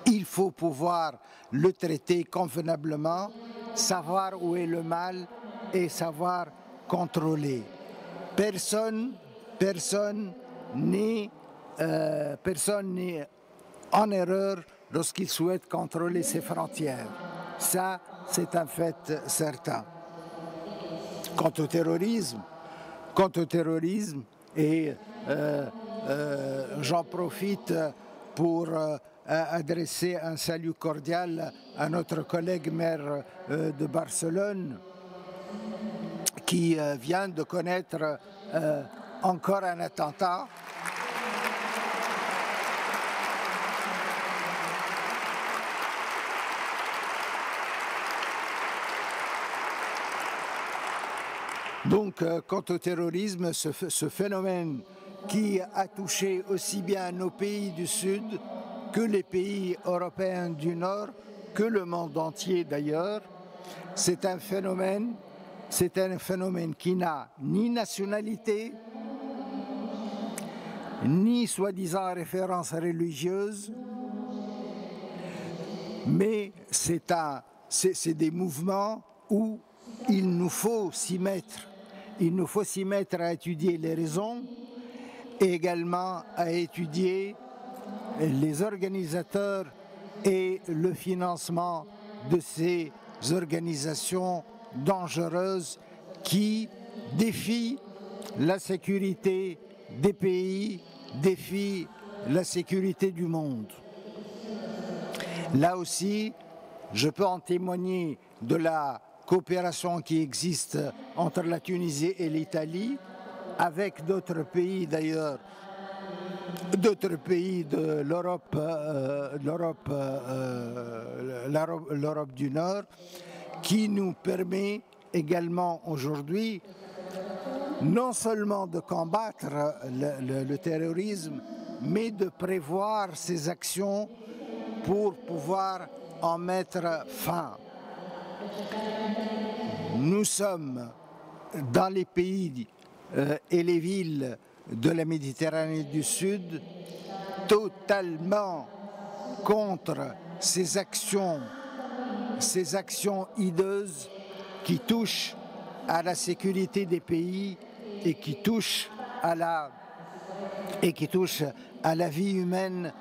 Il faut pouvoir le traiter convenablement, savoir où est le mal et savoir contrôler. Personne n'est en erreur lorsqu'il souhaite contrôler ses frontières. Ça, c'est un fait certain. Quant au terrorisme, et j'en profite pour adresser un salut cordial à notre collègue maire de Barcelone qui vient de connaître encore un attentat. Donc, quant au terrorisme, ce phénomène qui a touché aussi bien nos pays du Sud que les pays européens du Nord, que le monde entier d'ailleurs, c'est un phénomène qui n'a ni nationalité, ni soi-disant référence religieuse, Mais c'est des mouvements où il nous faut s'y mettre. Il nous faut s'y mettre à étudier les raisons et également à étudier les organisateurs et le financement de ces organisations dangereuses qui défient la sécurité des pays, défient la sécurité du monde. Là aussi, je peux en témoigner de la coopération qui existe entre la Tunisie et l'Italie, avec d'autres pays d'ailleurs, d'autres pays de l'Europe du Nord, qui nous permet également aujourd'hui non seulement de combattre le terrorisme, mais de prévoir ces actions pour pouvoir en mettre fin. Nous sommes dans les pays et les villes de la Méditerranée du Sud totalement contre ces actions hideuses qui touchent à la sécurité des pays et qui touchent à la vie humaine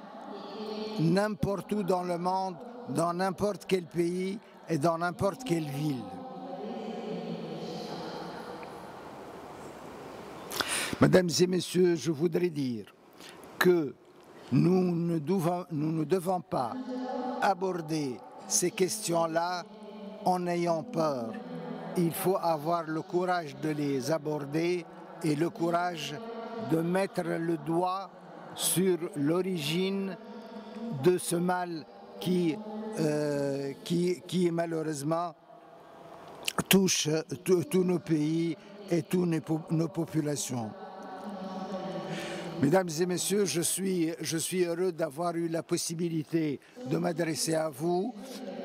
n'importe où dans le monde, dans n'importe quel pays et dans n'importe quelle ville. Mesdames et messieurs, je voudrais dire que nous ne devons pas aborder ces questions-là en ayant peur. Il faut avoir le courage de les aborder et le courage de mettre le doigt sur l'origine de ce mal qui malheureusement touche tous nos pays et toutes nos populations. Mesdames et messieurs, je suis heureux d'avoir eu la possibilité de m'adresser à vous.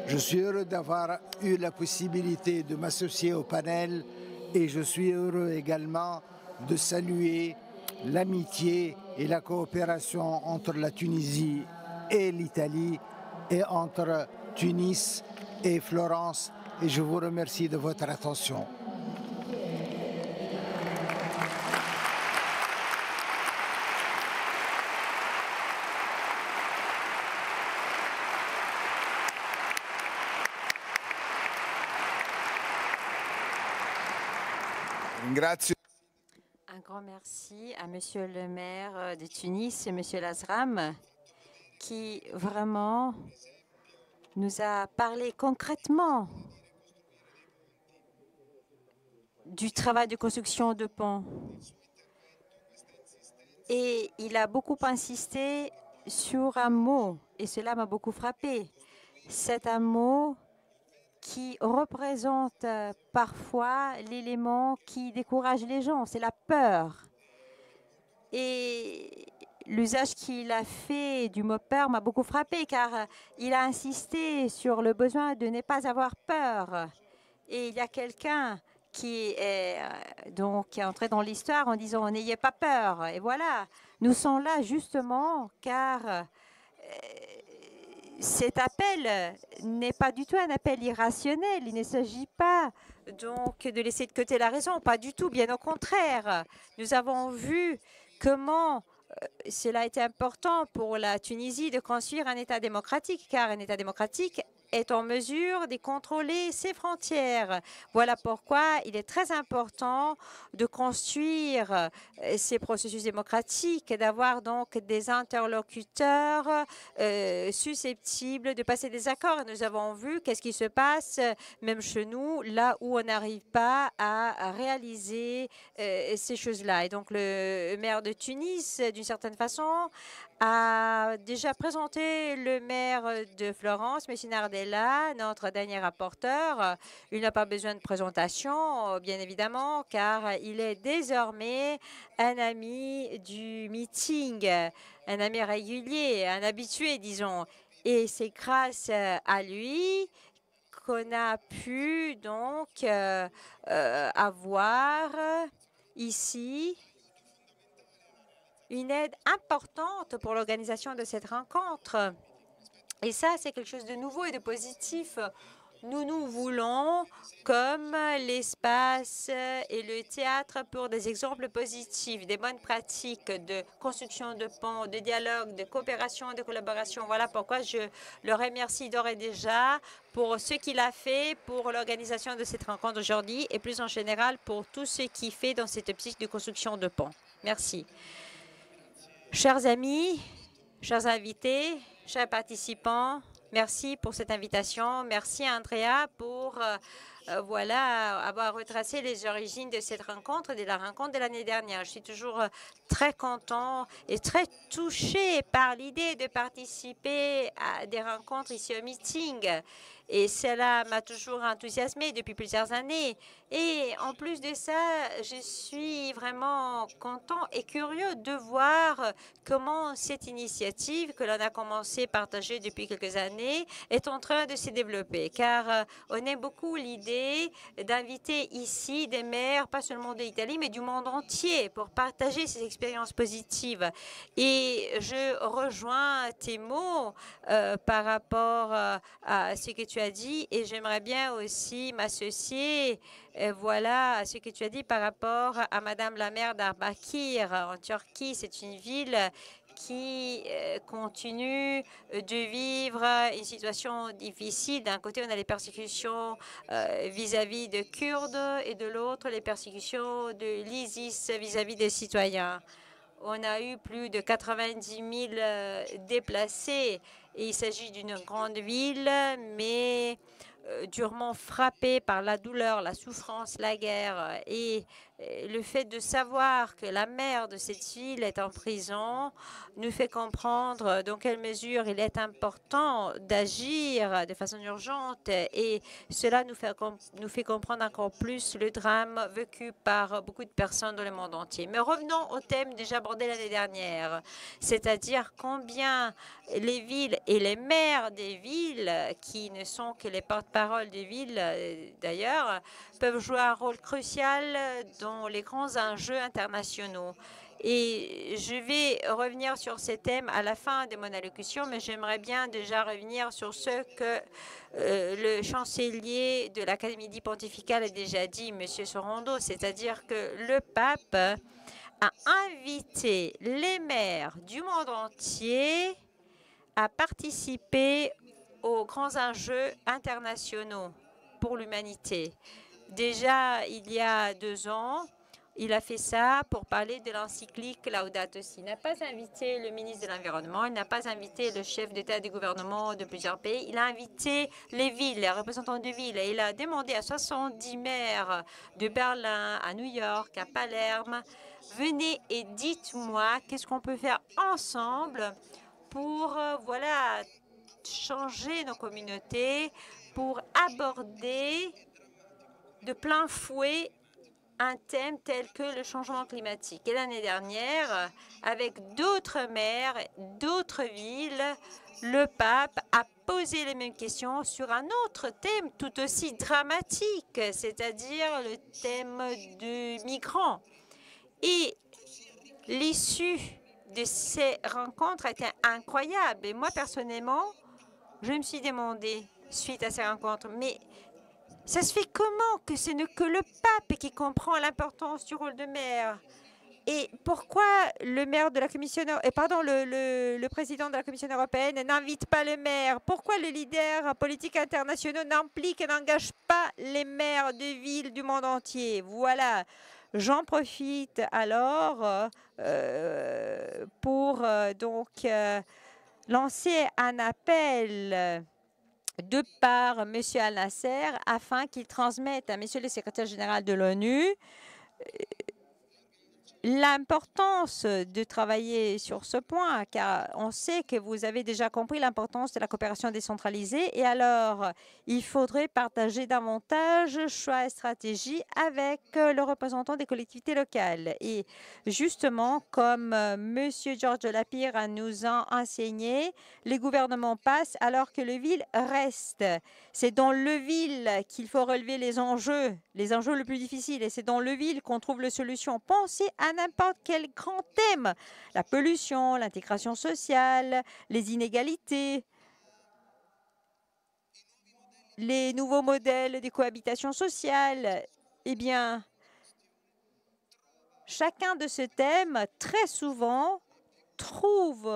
Je suis heureux d'avoir eu la possibilité de m'associer au panel et je suis heureux également de saluer l'amitié et la coopération entre la Tunisie et l'Italie et entre Tunis et Florence. Et je vous remercie de votre attention. Un grand merci à Monsieur le maire de Tunis, Monsieur Lazram, qui vraiment nous a parlé concrètement du travail de construction de ponts. Et il a beaucoup insisté sur un mot, et cela m'a beaucoup frappé. C'est un mot qui représente parfois l'élément qui décourage les gens, c'est la peur. Et l'usage qu'il a fait du mot peur m'a beaucoup frappé car il a insisté sur le besoin de ne pas avoir peur. Et il y a quelqu'un qui est entré dans l'histoire en disant « n'ayez pas peur ». Et voilà, nous sommes là justement car cet appel n'est pas du tout un appel irrationnel. Il ne s'agit pas donc de laisser de côté la raison, pas du tout, bien au contraire. Nous avons vu comment cela a été important pour la Tunisie de construire un État démocratique, car un État démocratique est en mesure de contrôler ses frontières. Voilà pourquoi il est très important de construire ces processus démocratiques et d'avoir donc des interlocuteurs susceptibles de passer des accords. Et nous avons vu qu'est-ce qui se passe, même chez nous, là où on n'arrive pas à réaliser ces choses-là. Et donc le maire de Tunis, d'une certaine façon, a déjà présenté le maire de Florence, M. Nardella, notre dernier rapporteur. Il n'a pas besoin de présentation, bien évidemment, car il est désormais un ami du meeting, un ami régulier, un habitué, disons. Et c'est grâce à lui qu'on a pu donc avoir ici une aide importante pour l'organisation de cette rencontre. Et ça, c'est quelque chose de nouveau et de positif. Nous voulons, comme l'espace et le théâtre, pour des exemples positifs, des bonnes pratiques de construction de ponts, de dialogue, de coopération, de collaboration. Voilà pourquoi je le remercie d'ores et déjà pour ce qu'il a fait pour l'organisation de cette rencontre aujourd'hui et plus en général pour tout ce qu'il fait dans cette optique de construction de ponts. Merci. Chers amis, chers invités, chers participants, merci pour cette invitation. Merci Andrea pour voilà, avoir retracé les origines de cette rencontre, de la rencontre de l'année dernière. Je suis toujours très content et très touché par l'idée de participer à des rencontres ici au meeting. Et cela m'a toujours enthousiasmé depuis plusieurs années. Et en plus de ça, je suis vraiment content et curieux de voir comment cette initiative que l'on a commencé à partager depuis quelques années est en train de se développer. Car on aime beaucoup l'idée d'inviter ici des maires, pas seulement d'Italie, mais du monde entier pour partager ces expériences positives. Et je rejoins tes mots par rapport à ce que tu as dit et j'aimerais bien aussi m'associer voilà à ce que tu as dit par rapport à Madame la maire d'Arbakir en Turquie. C'est une ville qui continue de vivre une situation difficile. D'un côté, on a les persécutions vis-à-vis de Kurdes et de l'autre, les persécutions de l'ISIS vis-à-vis des citoyens. On a eu plus de 90 000 déplacés. Et il s'agit d'une grande ville, mais durement frappée par la douleur, la souffrance, la guerre. Et le fait de savoir que la maire de cette ville est en prison nous fait comprendre dans quelle mesure il est important d'agir de façon urgente. Et cela nous fait comprendre encore plus le drame vécu par beaucoup de personnes dans le monde entier. Mais revenons au thème déjà abordé l'année dernière, c'est-à-dire combien les villes et les maires des villes, qui ne sont que les porte-parole des villes d'ailleurs, peuvent jouer un rôle crucial dans les grands enjeux internationaux. Et je vais revenir sur ces thèmes à la fin de mon allocution, mais j'aimerais bien déjà revenir sur ce que le chancelier de l'Académie pontificale a déjà dit, M. Sorondo, c'est-à-dire que le pape a invité les maires du monde entier à participer aux grands enjeux internationaux pour l'humanité. Déjà, il y a 2 ans, il a fait ça pour parler de l'encyclique Laudato Si. Il n'a pas invité le ministre de l'Environnement, il n'a pas invité le chef d'État et de gouvernement de plusieurs pays, il a invité les villes, les représentants de villes, et il a demandé à 70 maires de Berlin, à New York, à Palerme, venez et dites-moi qu'est-ce qu'on peut faire ensemble pour voilà, changer nos communautés, pour aborder de plein fouet un thème tel que le changement climatique. Et l'année dernière, avec d'autres maires, d'autres villes, le pape a posé les mêmes questions sur un autre thème tout aussi dramatique, c'est-à-dire le thème des migrants. Et l'issue de ces rencontres a été incroyable. Et moi, personnellement, je me suis demandé, suite à ces rencontres, mais ça se fait comment que ce n'est que le pape qui comprend l'importance du rôle de maire? Et pourquoi le maire de la Commission, le président de la Commission européenne n'invite pas le maire? Pourquoi les leaders politiques internationaux n'impliquent et n'engagent pas les maires de villes du monde entier? Voilà. J'en profite alors pour lancer un appel de par M. Al-Nasser afin qu'il transmette à M. le secrétaire général de l'ONU l'importance de travailler sur ce point, car on sait que vous avez déjà compris l'importance de la coopération décentralisée. Et alors, il faudrait partager davantage choix et stratégies avec le représentant des collectivités locales. Et justement, comme M. Georges Lapire nous a enseigné, les gouvernements passent alors que le ville reste. C'est dans le ville qu'il faut relever les enjeux les plus difficiles. Et c'est dans le ville qu'on trouve les solutions. Pensez à n'importe quel grand thème, la pollution, l'intégration sociale, les inégalités, les nouveaux modèles des cohabitations sociales. Eh bien, chacun de ces thèmes, très souvent, trouve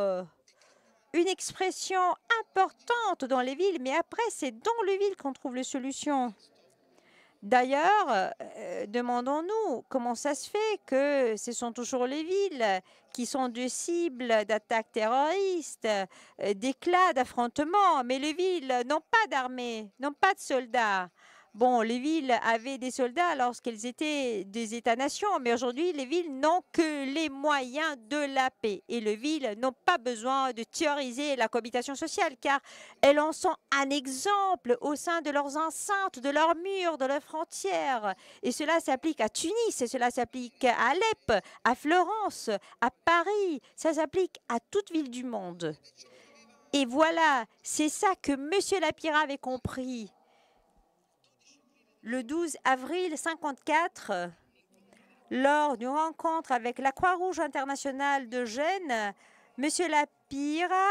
une expression importante dans les villes, mais après, c'est dans les villes qu'on trouve les solutions. D'ailleurs, demandons-nous comment ça se fait que ce sont toujours les villes qui sont des cibles d'attaques terroristes, d'éclats, d'affrontements, mais les villes n'ont pas d'armée, n'ont pas de soldats. Bon, les villes avaient des soldats lorsqu'elles étaient des États-nations, mais aujourd'hui, les villes n'ont que les moyens de la paix. Et les villes n'ont pas besoin de théoriser la cohabitation sociale, car elles en sont un exemple au sein de leurs enceintes, de leurs murs, de leurs frontières. Et cela s'applique à Tunis, et cela s'applique à Alep, à Florence, à Paris. Ça s'applique à toute ville du monde. Et voilà, c'est ça que M. Lapira avait compris. Le 12 avril 1954, lors d'une rencontre avec la Croix-Rouge internationale de Gênes, M. Lapira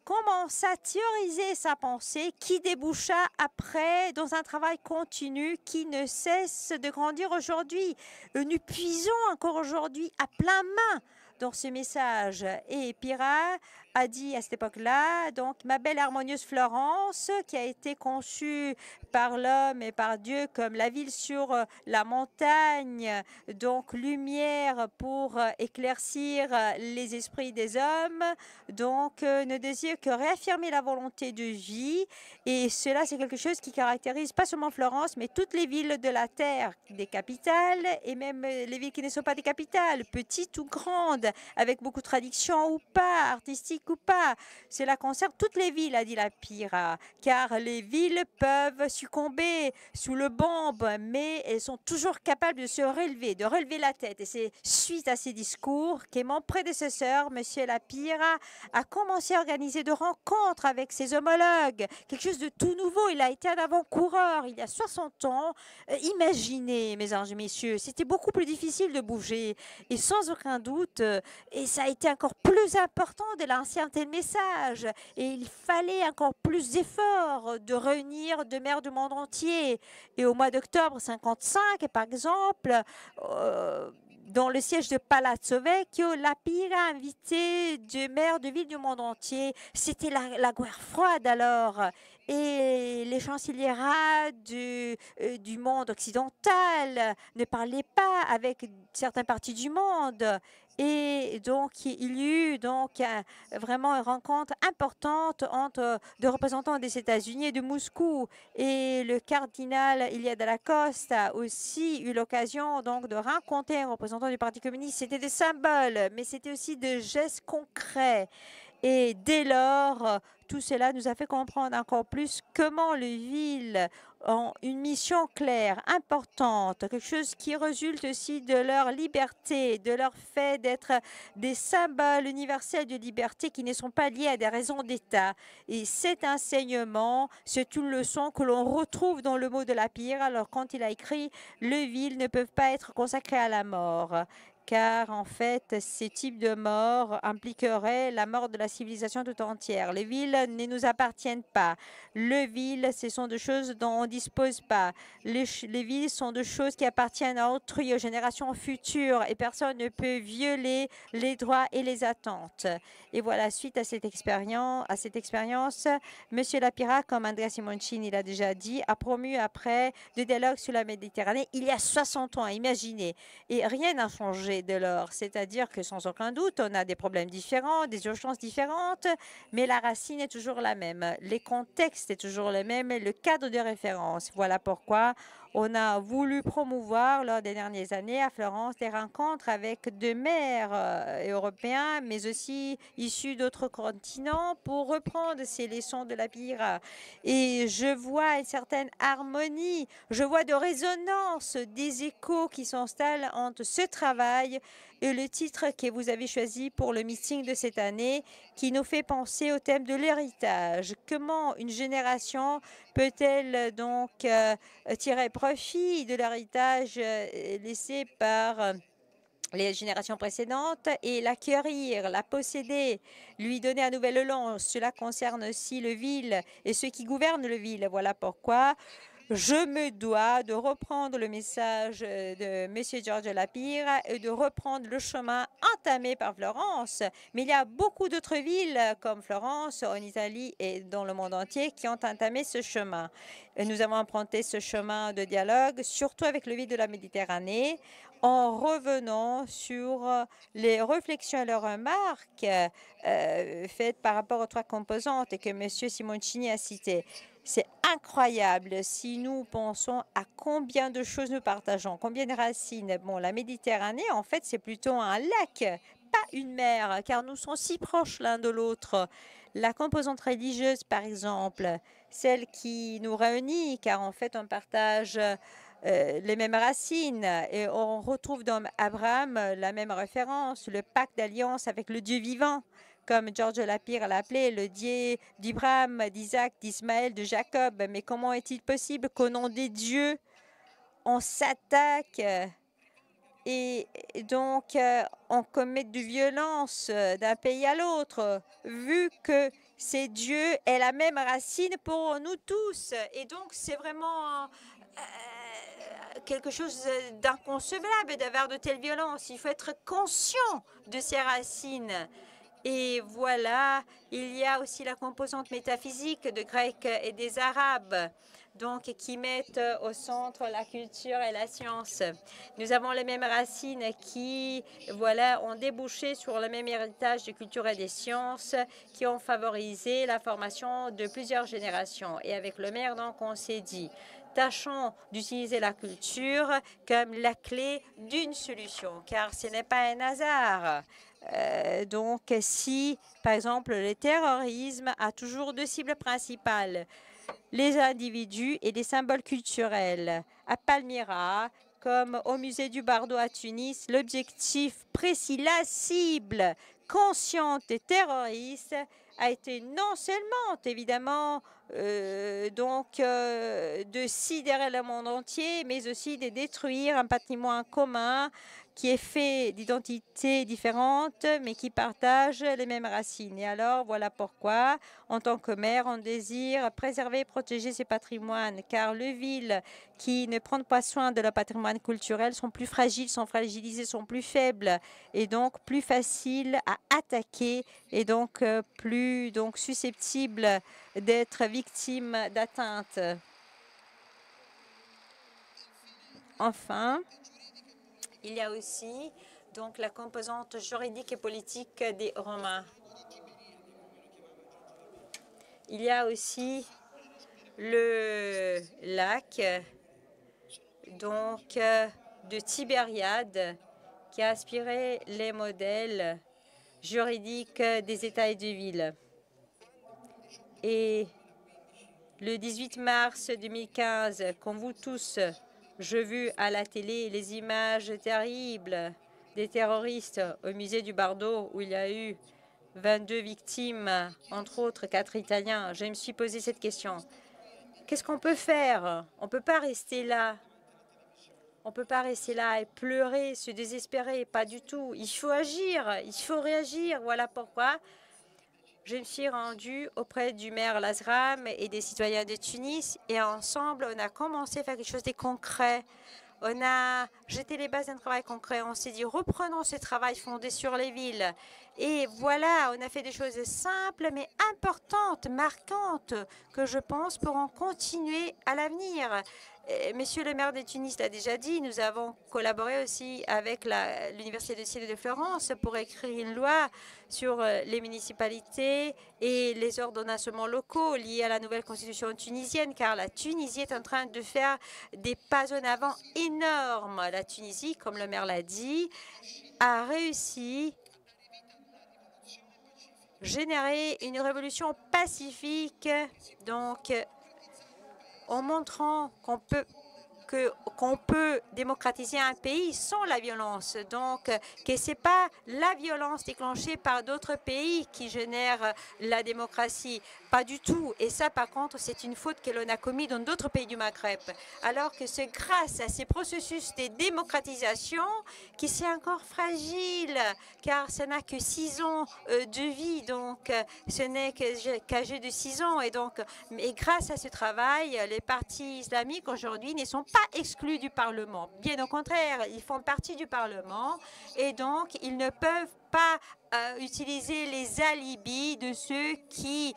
commença à théoriser sa pensée qui déboucha après dans un travail continu qui ne cesse de grandir aujourd'hui. Nous puisons encore aujourd'hui à plein main dans ce message. Et Pira a dit à cette époque-là, donc, ma belle harmonieuse Florence, qui a été conçue par l'homme et par Dieu comme la ville sur la montagne, donc lumière pour éclaircir les esprits des hommes, donc ne désire que réaffirmer la volonté de vie. Et cela, c'est quelque chose qui caractérise pas seulement Florence, mais toutes les villes de la Terre, des capitales et même les villes qui ne sont pas des capitales, petites ou grandes, avec beaucoup de traditions ou pas, artistiques ou pas. Cela concerne toutes les villes, a dit Lapira, car les villes peuvent succomber sous le bombe, mais elles sont toujours capables de se relever, de relever la tête. Et c'est suite à ces discours que mon prédécesseur, M. Lapira, a commencé à organiser de rencontres avec ses homologues, quelque chose de tout nouveau. Il a été un avant-coureur il y a 60 ans. Imaginez, mesdames et messieurs, c'était beaucoup plus difficile de bouger. Et sans aucun doute, et ça a été encore plus important de lancer un tel message. Et il fallait encore plus d'efforts de réunir de maires du monde entier. Et au mois d'octobre 1955, par exemple, dans le siège de Palazzo Vecchio, Lapira a invité des maires de villes du monde entier. C'était la guerre froide alors. Et les chanceliérats du monde occidental ne parlaient pas avec certaines parties du monde. Et donc, il y a eu donc vraiment une rencontre importante entre des représentants des États-Unis et de Moscou. Et le cardinal Ilia Dalla Costa a aussi eu l'occasion donc de rencontrer un représentant du Parti communiste. C'était des symboles, mais c'était aussi des gestes concrets. Et dès lors, tout cela nous a fait comprendre encore plus comment les villes ont une mission claire, importante, quelque chose qui résulte aussi de leur liberté, de leur fait d'être des symboles universels de liberté qui ne sont pas liés à des raisons d'État. Et cet enseignement, c'est une leçon que l'on retrouve dans le mot de Lapira, alors quand il a écrit « Les villes ne peuvent pas être consacrées à la mort ». Car en fait, ces types de morts impliqueraient la mort de la civilisation tout entière. Les villes ne nous appartiennent pas. Les villes, ce sont des choses dont on ne dispose pas. Les villes sont des choses qui appartiennent à autrui, aux générations futures, et personne ne peut violer les droits et les attentes. Et voilà, suite à cette expérience, M. Lapira, comme Andrea Simoncini l'a déjà dit, a promu après des dialogues sur la Méditerranée il y a 60 ans, imaginez. Et rien n'a changé de lors. C'est-à-dire que sans aucun doute, on a des problèmes différents, des urgences différentes, mais la racine est toujours la même. Les contextes sont toujours les mêmes, le cadre de référence. Voilà pourquoi on a voulu promouvoir lors des dernières années à Florence des rencontres avec des maires européens, mais aussi issus d'autres continents pour reprendre ces leçons de Lapira. Et je vois une certaine harmonie, je vois de résonance, des échos qui s'installent entre ce travail et le titre que vous avez choisi pour le meeting de cette année, qui nous fait penser au thème de l'héritage. Comment une génération peut-elle donc tirer profit de l'héritage laissé par les générations précédentes et l'acquérir, la posséder, lui donner un nouvel élan. Cela concerne aussi le ville et ceux qui gouvernent le ville. Voilà pourquoi je me dois de reprendre le message de M. Georges Lapire et de reprendre le chemin entamé par Florence. Mais il y a beaucoup d'autres villes comme Florence, en Italie et dans le monde entier qui ont entamé ce chemin. Et nous avons emprunté ce chemin de dialogue, surtout avec le ville de la Méditerranée, en revenant sur les réflexions et les remarques faites par rapport aux trois composantes et que M. Simoncini a citées. C'est incroyable si nous pensons à combien de choses nous partageons, combien de racines. Bon, la Méditerranée, en fait, c'est plutôt un lac, pas une mer, car nous sommes si proches l'un de l'autre. La composante religieuse, par exemple, celle qui nous réunit, car en fait, on partage les mêmes racines et on retrouve dans Abraham la même référence, le pacte d'alliance avec le Dieu vivant, comme Georges Lapire l'a appelé, le Dieu d'Abraham, d'Isaac, d'Ismaël, de Jacob. Mais comment est-il possible qu'au nom des dieux, on s'attaque et donc on commette de violence d'un pays à l'autre, vu que ces dieux aient la même racine pour nous tous? Et donc, c'est vraiment quelque chose d'inconcevable d'avoir de telles violences. Il faut être conscient de ces racines. Et voilà, il y a aussi la composante métaphysique des Grecs et des Arabes, donc qui mettent au centre la culture et la science. Nous avons les mêmes racines qui, voilà, ont débouché sur le même héritage de culture et des sciences qui ont favorisé la formation de plusieurs générations. Et avec le maire, donc, on s'est dit, tâchons d'utiliser la culture comme la clé d'une solution, car ce n'est pas un hasard. Donc, si, par exemple, le terrorisme a toujours deux cibles principales, les individus et des symboles culturels. À Palmyra, comme au musée du Bardo à Tunis, l'objectif précis, la cible consciente des terroristes a été non seulement, évidemment, de sidérer le monde entier, mais aussi de détruire un patrimoine commun qui est fait d'identités différentes, mais qui partagent les mêmes racines. Et alors, voilà pourquoi, en tant que maire, on désire préserver et protéger ces patrimoines, car les villes qui ne prennent pas soin de leur patrimoine culturel sont plus fragiles, sont fragilisées, sont plus faibles, et donc plus faciles à attaquer, et donc plus susceptibles d'être victimes d'atteintes. Enfin, il y a aussi donc la composante juridique et politique des Romains. Il y a aussi le lac donc de Tibériade qui a inspiré les modèles juridiques des États et des villes. Et le 18 mars 2015, quand vous tous, j'ai vu à la télé les images terribles des terroristes au musée du Bardo où il y a eu 22 victimes, entre autres 4 Italiens. Je me suis posé cette question. Qu'est-ce qu'on peut faire? On ne peut pas rester là. On ne peut pas rester là et pleurer, se désespérer. Pas du tout. Il faut agir, il faut réagir. Voilà pourquoi je me suis rendue auprès du maire Lazram et des citoyens de Tunis et ensemble, on a commencé à faire quelque chose de concret. On a jeté les bases d'un travail concret. On s'est dit, reprenons ce travail fondé sur les villes. Et voilà, on a fait des choses simples mais importantes, marquantes, que je pense pourront continuer à l'avenir. Monsieur le maire de Tunis l'a déjà dit, nous avons collaboré aussi avec l'Université de Ciel de Florence pour écrire une loi sur les municipalités et les ordonnancements locaux liés à la nouvelle constitution tunisienne, car la Tunisie est en train de faire des pas en avant énormes. La Tunisie, comme le maire l'a dit, a réussi à générer une révolution pacifique, donc en montrant qu'on peut démocratiser un pays sans la violence. Donc, que ce n'est pas la violence déclenchée par d'autres pays qui génère la démocratie. Pas du tout. Et ça, par contre, c'est une faute que l'on a commise dans d'autres pays du Maghreb. Alors que c'est grâce à ces processus de démocratisation qui c'est encore fragile, car ça n'a que 6 ans de vie. Donc, ce n'est qu'âgé de 6 ans. Et donc, mais grâce à ce travail, les partis islamiques aujourd'hui ne sont pas exclus du Parlement. Bien au contraire, ils font partie du Parlement et donc ils ne peuvent pas utiliser les alibis de ceux qui,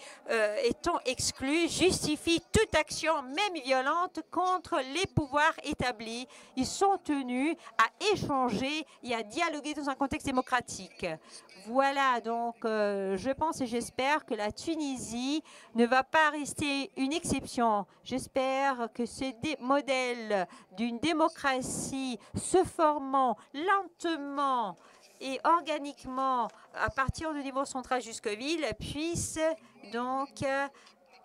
étant exclus, justifient toute action, même violente, contre les pouvoirs établis. Ils sont tenus à échanger et à dialoguer dans un contexte démocratique. Voilà, donc je pense et j'espère que la Tunisie ne va pas rester une exception. J'espère que ce modèle d'une démocratie se formant lentement et organiquement à partir du niveau central jusqu'aux villes puisse donc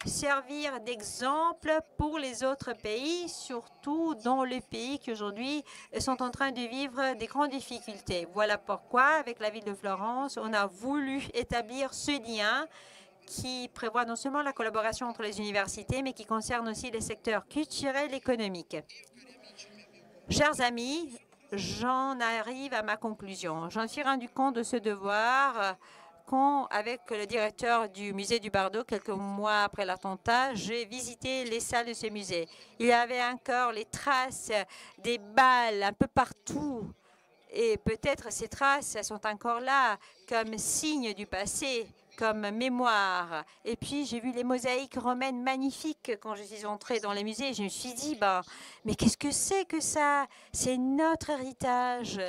servir d'exemple pour les autres pays, surtout dans les pays qui aujourd'hui sont en train de vivre des grandes difficultés. Voilà pourquoi, avec la ville de Florence, on a voulu établir ce lien qui prévoit non seulement la collaboration entre les universités, mais qui concerne aussi les secteurs culturels et économiques. Chers amis, j'en arrive à ma conclusion. J'en suis rendu compte de ce devoir quand, avec le directeur du musée du Bardo, quelques mois après l'attentat, j'ai visité les salles de ce musée. Il y avait encore les traces des balles un peu partout. Et peut-être ces traces sont encore là comme signe du passé, comme mémoire. Et puis, j'ai vu les mosaïques romaines magnifiques quand je suis entrée dans les musées. Je me suis dit, mais qu'est-ce que c'est que ça? C'est notre héritage.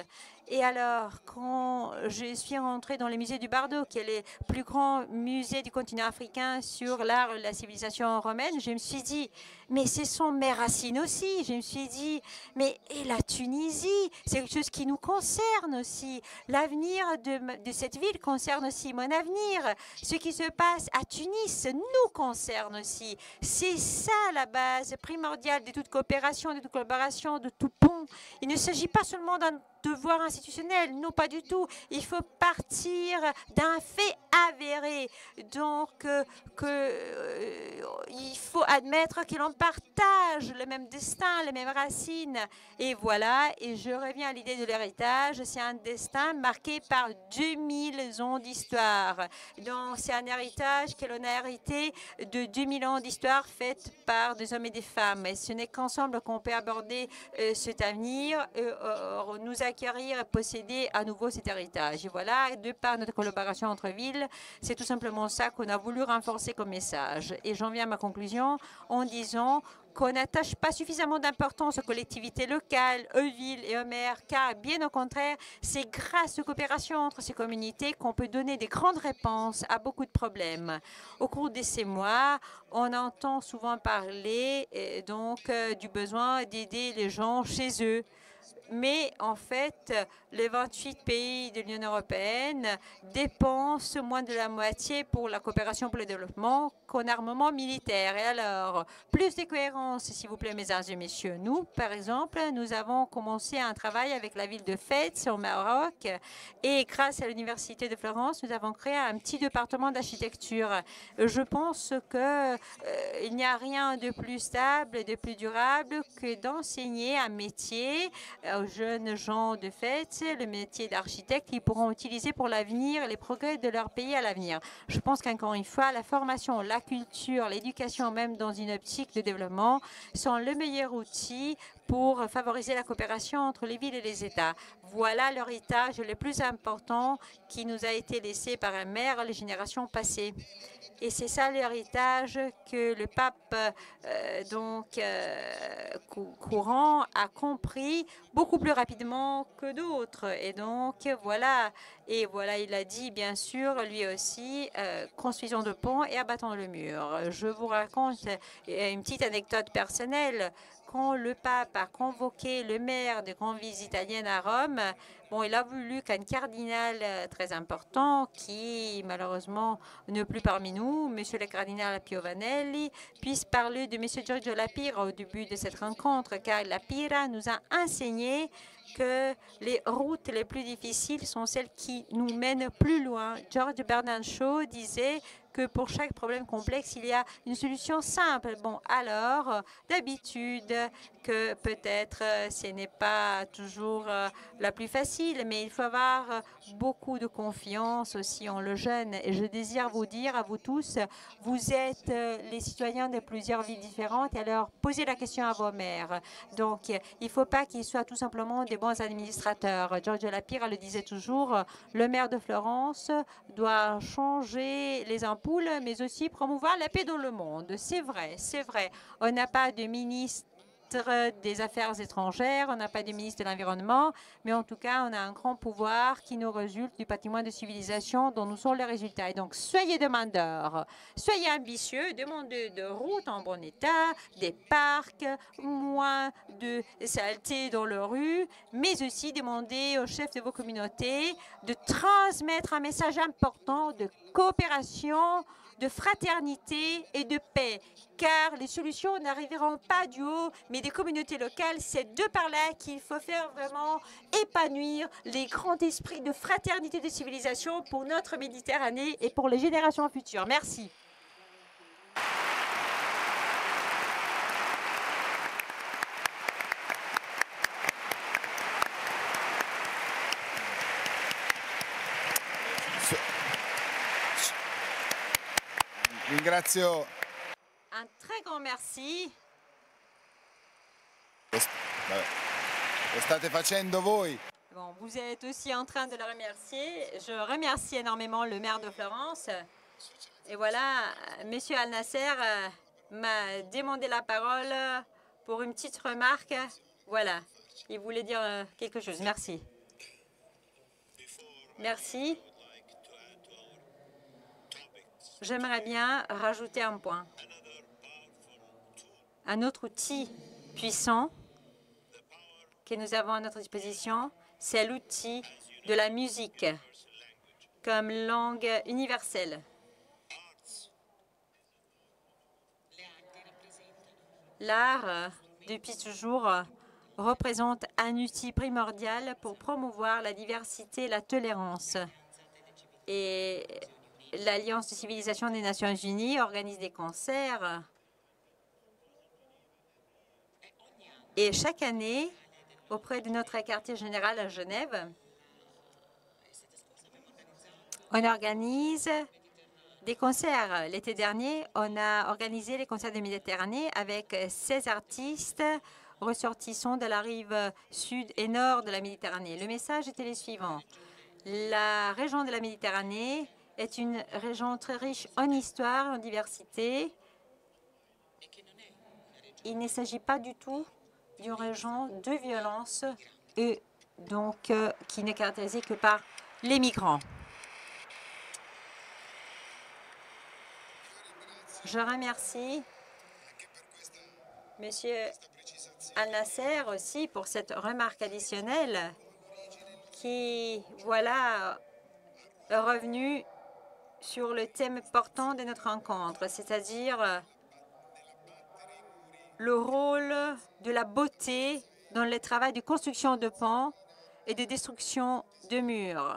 Et alors, quand je suis rentrée dans le musée du Bardo, qui est le plus grand musée du continent africain sur l'art de la civilisation romaine, je me suis dit, mais ce sont mes racines aussi. Je me suis dit, mais et la Tunisie, c'est quelque chose qui nous concerne aussi. L'avenir de cette ville concerne aussi mon avenir. Ce qui se passe à Tunis nous concerne aussi. C'est ça la base primordiale de toute coopération, de toute collaboration, de tout pont. Il ne s'agit pas seulement d'un devoir institutionnel, non pas du tout. Il faut partir d'un fait avéré. Donc, il faut admettre que l'on partage le même destin, les mêmes racines. Et voilà, et je reviens à l'idée de l'héritage. C'est un destin marqué par 2000 ans d'histoire. Donc, c'est un héritage que l'on a hérité de 2000 ans d'histoire faite par des hommes et des femmes. Et ce n'est qu'ensemble qu'on peut aborder cet avenir, nous acquérir et posséder à nouveau cet héritage. Et voilà, de par notre collaboration entre villes, c'est tout simplement ça qu'on a voulu renforcer comme message. Et j'en viens à ma conclusion en disant qu'on n'attache pas suffisamment d'importance aux collectivités locales, aux villes et aux maires, car bien au contraire, c'est grâce aux coopérations entre ces communautés qu'on peut donner des grandes réponses à beaucoup de problèmes. Au cours de ces mois, on entend souvent parler du besoin d'aider les gens chez eux. Mais en fait, les 28 pays de l'Union européenne dépensent moins de la moitié pour la coopération pour le développement qu'en armement militaire. Et alors, plus de cohérence, s'il vous plaît, mesdames et messieurs. Nous, par exemple, nous avons commencé un travail avec la ville de Fès au Maroc et grâce à l'Université de Florence, nous avons créé un petit département d'architecture. Je pense qu'il n'y a rien de plus stable et de plus durable que d'enseigner un métier aux jeunes gens de Fès, le métier d'architecte qu'ils pourront utiliser pour l'avenir et les progrès de leur pays à l'avenir. Je pense qu'encore une fois, la formation, la culture, l'éducation, même dans une optique de développement, sont le meilleur outil pour favoriser la coopération entre les villes et les États. Voilà l'héritage le plus important qui nous a été laissé par un maire les générations passées. Et c'est ça l'héritage que le pape courant a compris beaucoup plus rapidement que d'autres. Et donc voilà, il a dit bien sûr lui aussi, construisons de ponts et abattons le mur. Je vous raconte une petite anecdote personnelle. quand le pape a convoqué le maire de grande ville italienne à Rome, bon, il a voulu qu'un cardinal très important, qui malheureusement n'est plus parmi nous, Monsieur le cardinal Piovanelli, puisse parler de Monsieur Giorgio La Pira au début de cette rencontre, car La Pira nous a enseigné que les routes les plus difficiles sont celles qui nous mènent plus loin. George Bernard Shaw disait que pour chaque problème complexe, il y a une solution simple. Bon, alors, d'habitude, que peut-être ce n'est pas toujours la plus facile, mais il faut avoir beaucoup de confiance aussi en le jeune. Et je désire vous dire à vous tous, vous êtes les citoyens de plusieurs villes différentes, et alors posez la question à vos maires. Donc, il ne faut pas qu'ils soient tout simplement des bons administrateurs. Giorgio La Pira le disait toujours, le maire de Florence doit changer les ampoules, mais aussi promouvoir la paix dans le monde. C'est vrai, c'est vrai. On n'a pas de ministre des Affaires étrangères, on n'a pas de ministre de l'Environnement, mais en tout cas, on a un grand pouvoir qui nous résulte du patrimoine de civilisation dont nous sommes les résultats. Et donc, soyez demandeurs, soyez ambitieux, demandez de routes en bon état, des parcs, moins de saleté dans les rues, mais aussi demandez aux chefs de vos communautés de transmettre un message important de coopération, de fraternité et de paix, car les solutions n'arriveront pas du haut, mais des communautés locales. C'est de par là qu'il faut faire vraiment épanouir les grands esprits de fraternité et de civilisation pour notre Méditerranée et pour les générations futures. Merci. Ringrazio. Un très grand merci. Lo state facendo voi. Bon, vous êtes aussi en train de le remercier. Je remercie énormément le maire de Florence. Et voilà, Monsieur Al Nasser m'a demandé la parole pour une petite remarque. Voilà, il voulait dire quelque chose. Merci. Merci. J'aimerais bien rajouter un point. Un autre outil puissant que nous avons à notre disposition, c'est l'outil de la musique comme langue universelle. L'art, depuis toujours, représente un outil primordial pour promouvoir la diversité et la tolérance. Et l'Alliance de civilisation des Nations Unies organise des concerts. Et chaque année, auprès de notre quartier général à Genève, on organise des concerts. L'été dernier, on a organisé les concerts de Méditerranée avec 16 artistes ressortissants de la rive sud et nord de la Méditerranée. Le message était le suivant. La région de la Méditerranée est une région très riche en histoire et en diversité. Il ne s'agit pas du tout d'une région de violence et donc qui n'est caractérisée que par les migrants. Je remercie Monsieur Al Nasser aussi pour cette remarque additionnelle qui, voilà, est revenue sur le thème portant de notre rencontre, c'est-à-dire le rôle de la beauté dans le travail de construction de ponts et de destruction de murs.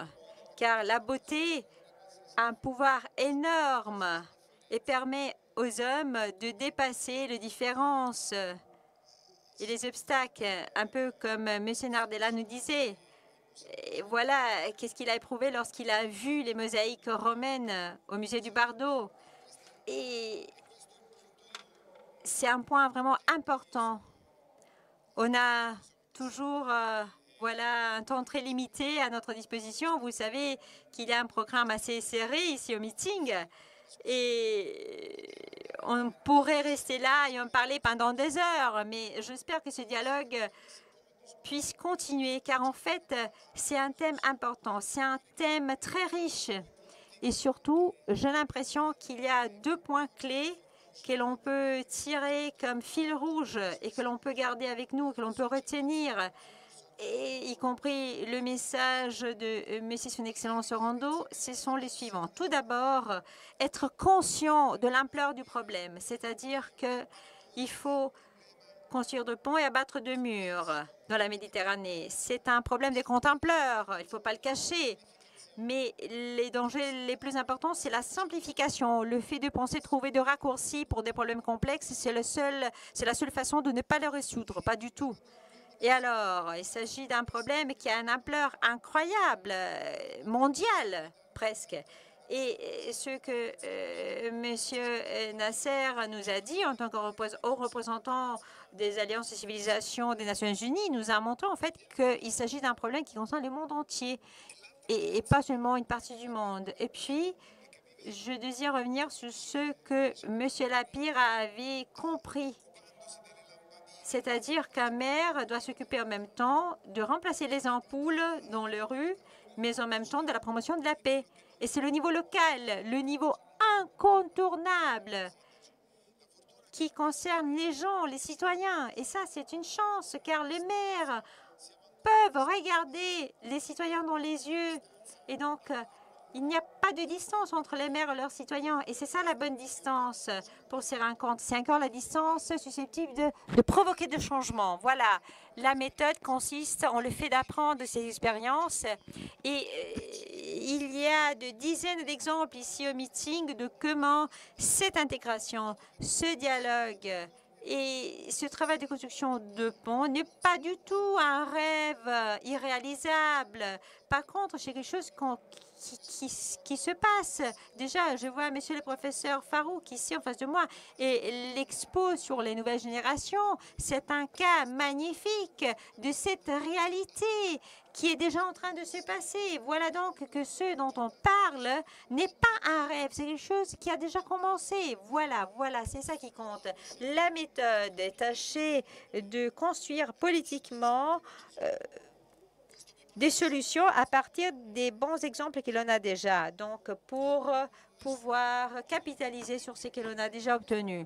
Car la beauté a un pouvoir énorme et permet aux hommes de dépasser les différences et les obstacles, un peu comme M. Nardella nous disait. Et voilà, qu'est-ce qu'il a éprouvé lorsqu'il a vu les mosaïques romaines au musée du Bardo. Et c'est un point vraiment important. On a toujours voilà, un temps très limité à notre disposition. Vous savez qu'il y a un programme assez serré ici au meeting. Et on pourrait rester là et en parler pendant des heures. Mais j'espère que ce dialogue puisse continuer, car en fait, c'est un thème important. C'est un thème très riche. Et surtout, j'ai l'impression qu'il y a deux points clés que l'on peut tirer comme fil rouge et que l'on peut garder avec nous, que l'on peut retenir, et y compris le message de Monsieur Son Excellence Orlando, ce sont les suivants. Tout d'abord, être conscient de l'ampleur du problème, c'est-à-dire qu'il faut construire de ponts et abattre de murs dans la Méditerranée. C'est un problème des grandes ampleurs, il ne faut pas le cacher. Mais les dangers les plus importants, c'est la simplification. Le fait de penser trouver de raccourcis pour des problèmes complexes, c'est la seule façon de ne pas les résoudre, pas du tout. Et alors, il s'agit d'un problème qui a une ampleur incroyable, mondiale presque. Et ce que M. Nasser nous a dit en tant que haut représentant des alliances et civilisations des Nations Unies nous a montré en fait qu'il s'agit d'un problème qui concerne le monde entier et pas seulement une partie du monde. Et puis, je désire revenir sur ce que M. Lapire avait compris. C'est-à-dire qu'un maire doit s'occuper en même temps de remplacer les ampoules dans les rues, mais en même temps de la promotion de la paix. Et c'est le niveau local, le niveau incontournable qui concerne les gens, les citoyens. Et ça, c'est une chance, car les maires peuvent regarder les citoyens dans les yeux. Et donc, il n'y a pas de distance entre les maires et leurs citoyens. Et c'est ça la bonne distance pour ces rencontres. C'est encore la distance susceptible de provoquer des changements. Voilà, la méthode consiste en le fait d'apprendre de ces expériences. Et il y a de dizaines d'exemples ici au meeting de comment cette intégration, ce dialogue et ce travail de construction de ponts n'est pas du tout un rêve irréalisable. Par contre, c'est quelque chose qui se passe. Déjà, je vois monsieur le professeur Farouk ici en face de moi et l'expo sur les nouvelles générations, c'est un cas magnifique de cette réalité qui est déjà en train de se passer. Voilà donc que ce dont on parle n'est pas un rêve, c'est quelque chose qui a déjà commencé. Voilà, c'est ça qui compte. La méthode est tâcher de construire politiquement des solutions à partir des bons exemples que l'on a déjà, donc pour pouvoir capitaliser sur ce que l'on a déjà obtenu.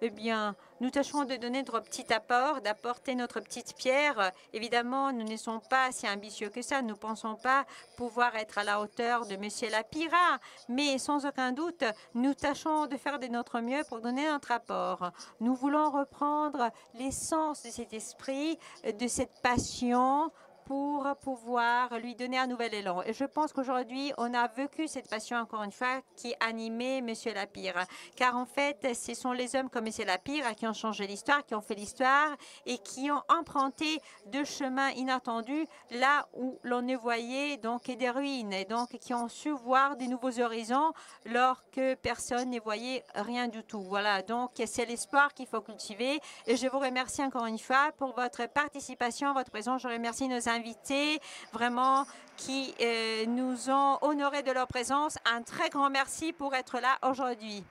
Eh bien, nous tâcherons de donner notre petit apport, d'apporter notre petite pierre. Évidemment, nous ne sommes pas si ambitieux que ça. Nous ne pensons pas pouvoir être à la hauteur de M. Lapira, mais sans aucun doute, nous tâchons de faire de notre mieux pour donner notre apport. Nous voulons reprendre l'essence de cet esprit, de cette passion, pour pouvoir lui donner un nouvel élan. Et je pense qu'aujourd'hui, on a vécu cette passion, encore une fois, qui animait M. Lapire. Car en fait, ce sont les hommes comme M. Lapire qui ont changé l'histoire, qui ont fait l'histoire et qui ont emprunté de chemins inattendus là où l'on ne voyait donc des ruines. Et donc, qui ont su voir des nouveaux horizons alors que personne ne voyait rien du tout. Voilà, donc c'est l'espoir qu'il faut cultiver. Et je vous remercie encore une fois pour votre participation, votre présence. Je remercie nos invités, vraiment, qui nous ont honorés de leur présence. Un très grand merci pour être là aujourd'hui.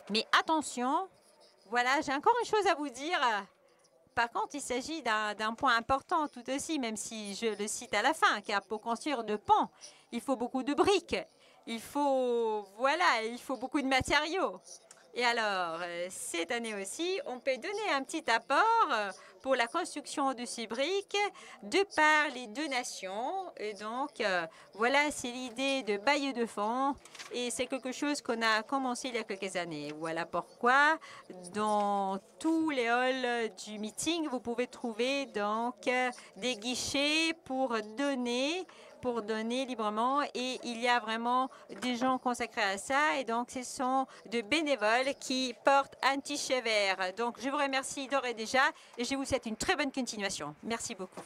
Mais attention, voilà, j'ai encore une chose à vous dire. Par contre, il s'agit d'un point important tout aussi, même si je le cite à la fin, car pour construire de ponts, il faut beaucoup de briques. Il faut beaucoup de matériaux. Et alors, cette année aussi, on peut donner un petit apport pour la construction de ces briques de par les donations. Et donc, voilà, c'est l'idée de bail de fonds. Et c'est quelque chose qu'on a commencé il y a quelques années. Voilà pourquoi, dans tous les halls du meeting, vous pouvez trouver donc des guichets pour donner librement, et il y a vraiment des gens consacrés à ça, et donc ce sont de bénévoles qui portent un t-shirt vert. Donc je vous remercie d'ores et déjà et je vous souhaite une très bonne continuation. Merci beaucoup.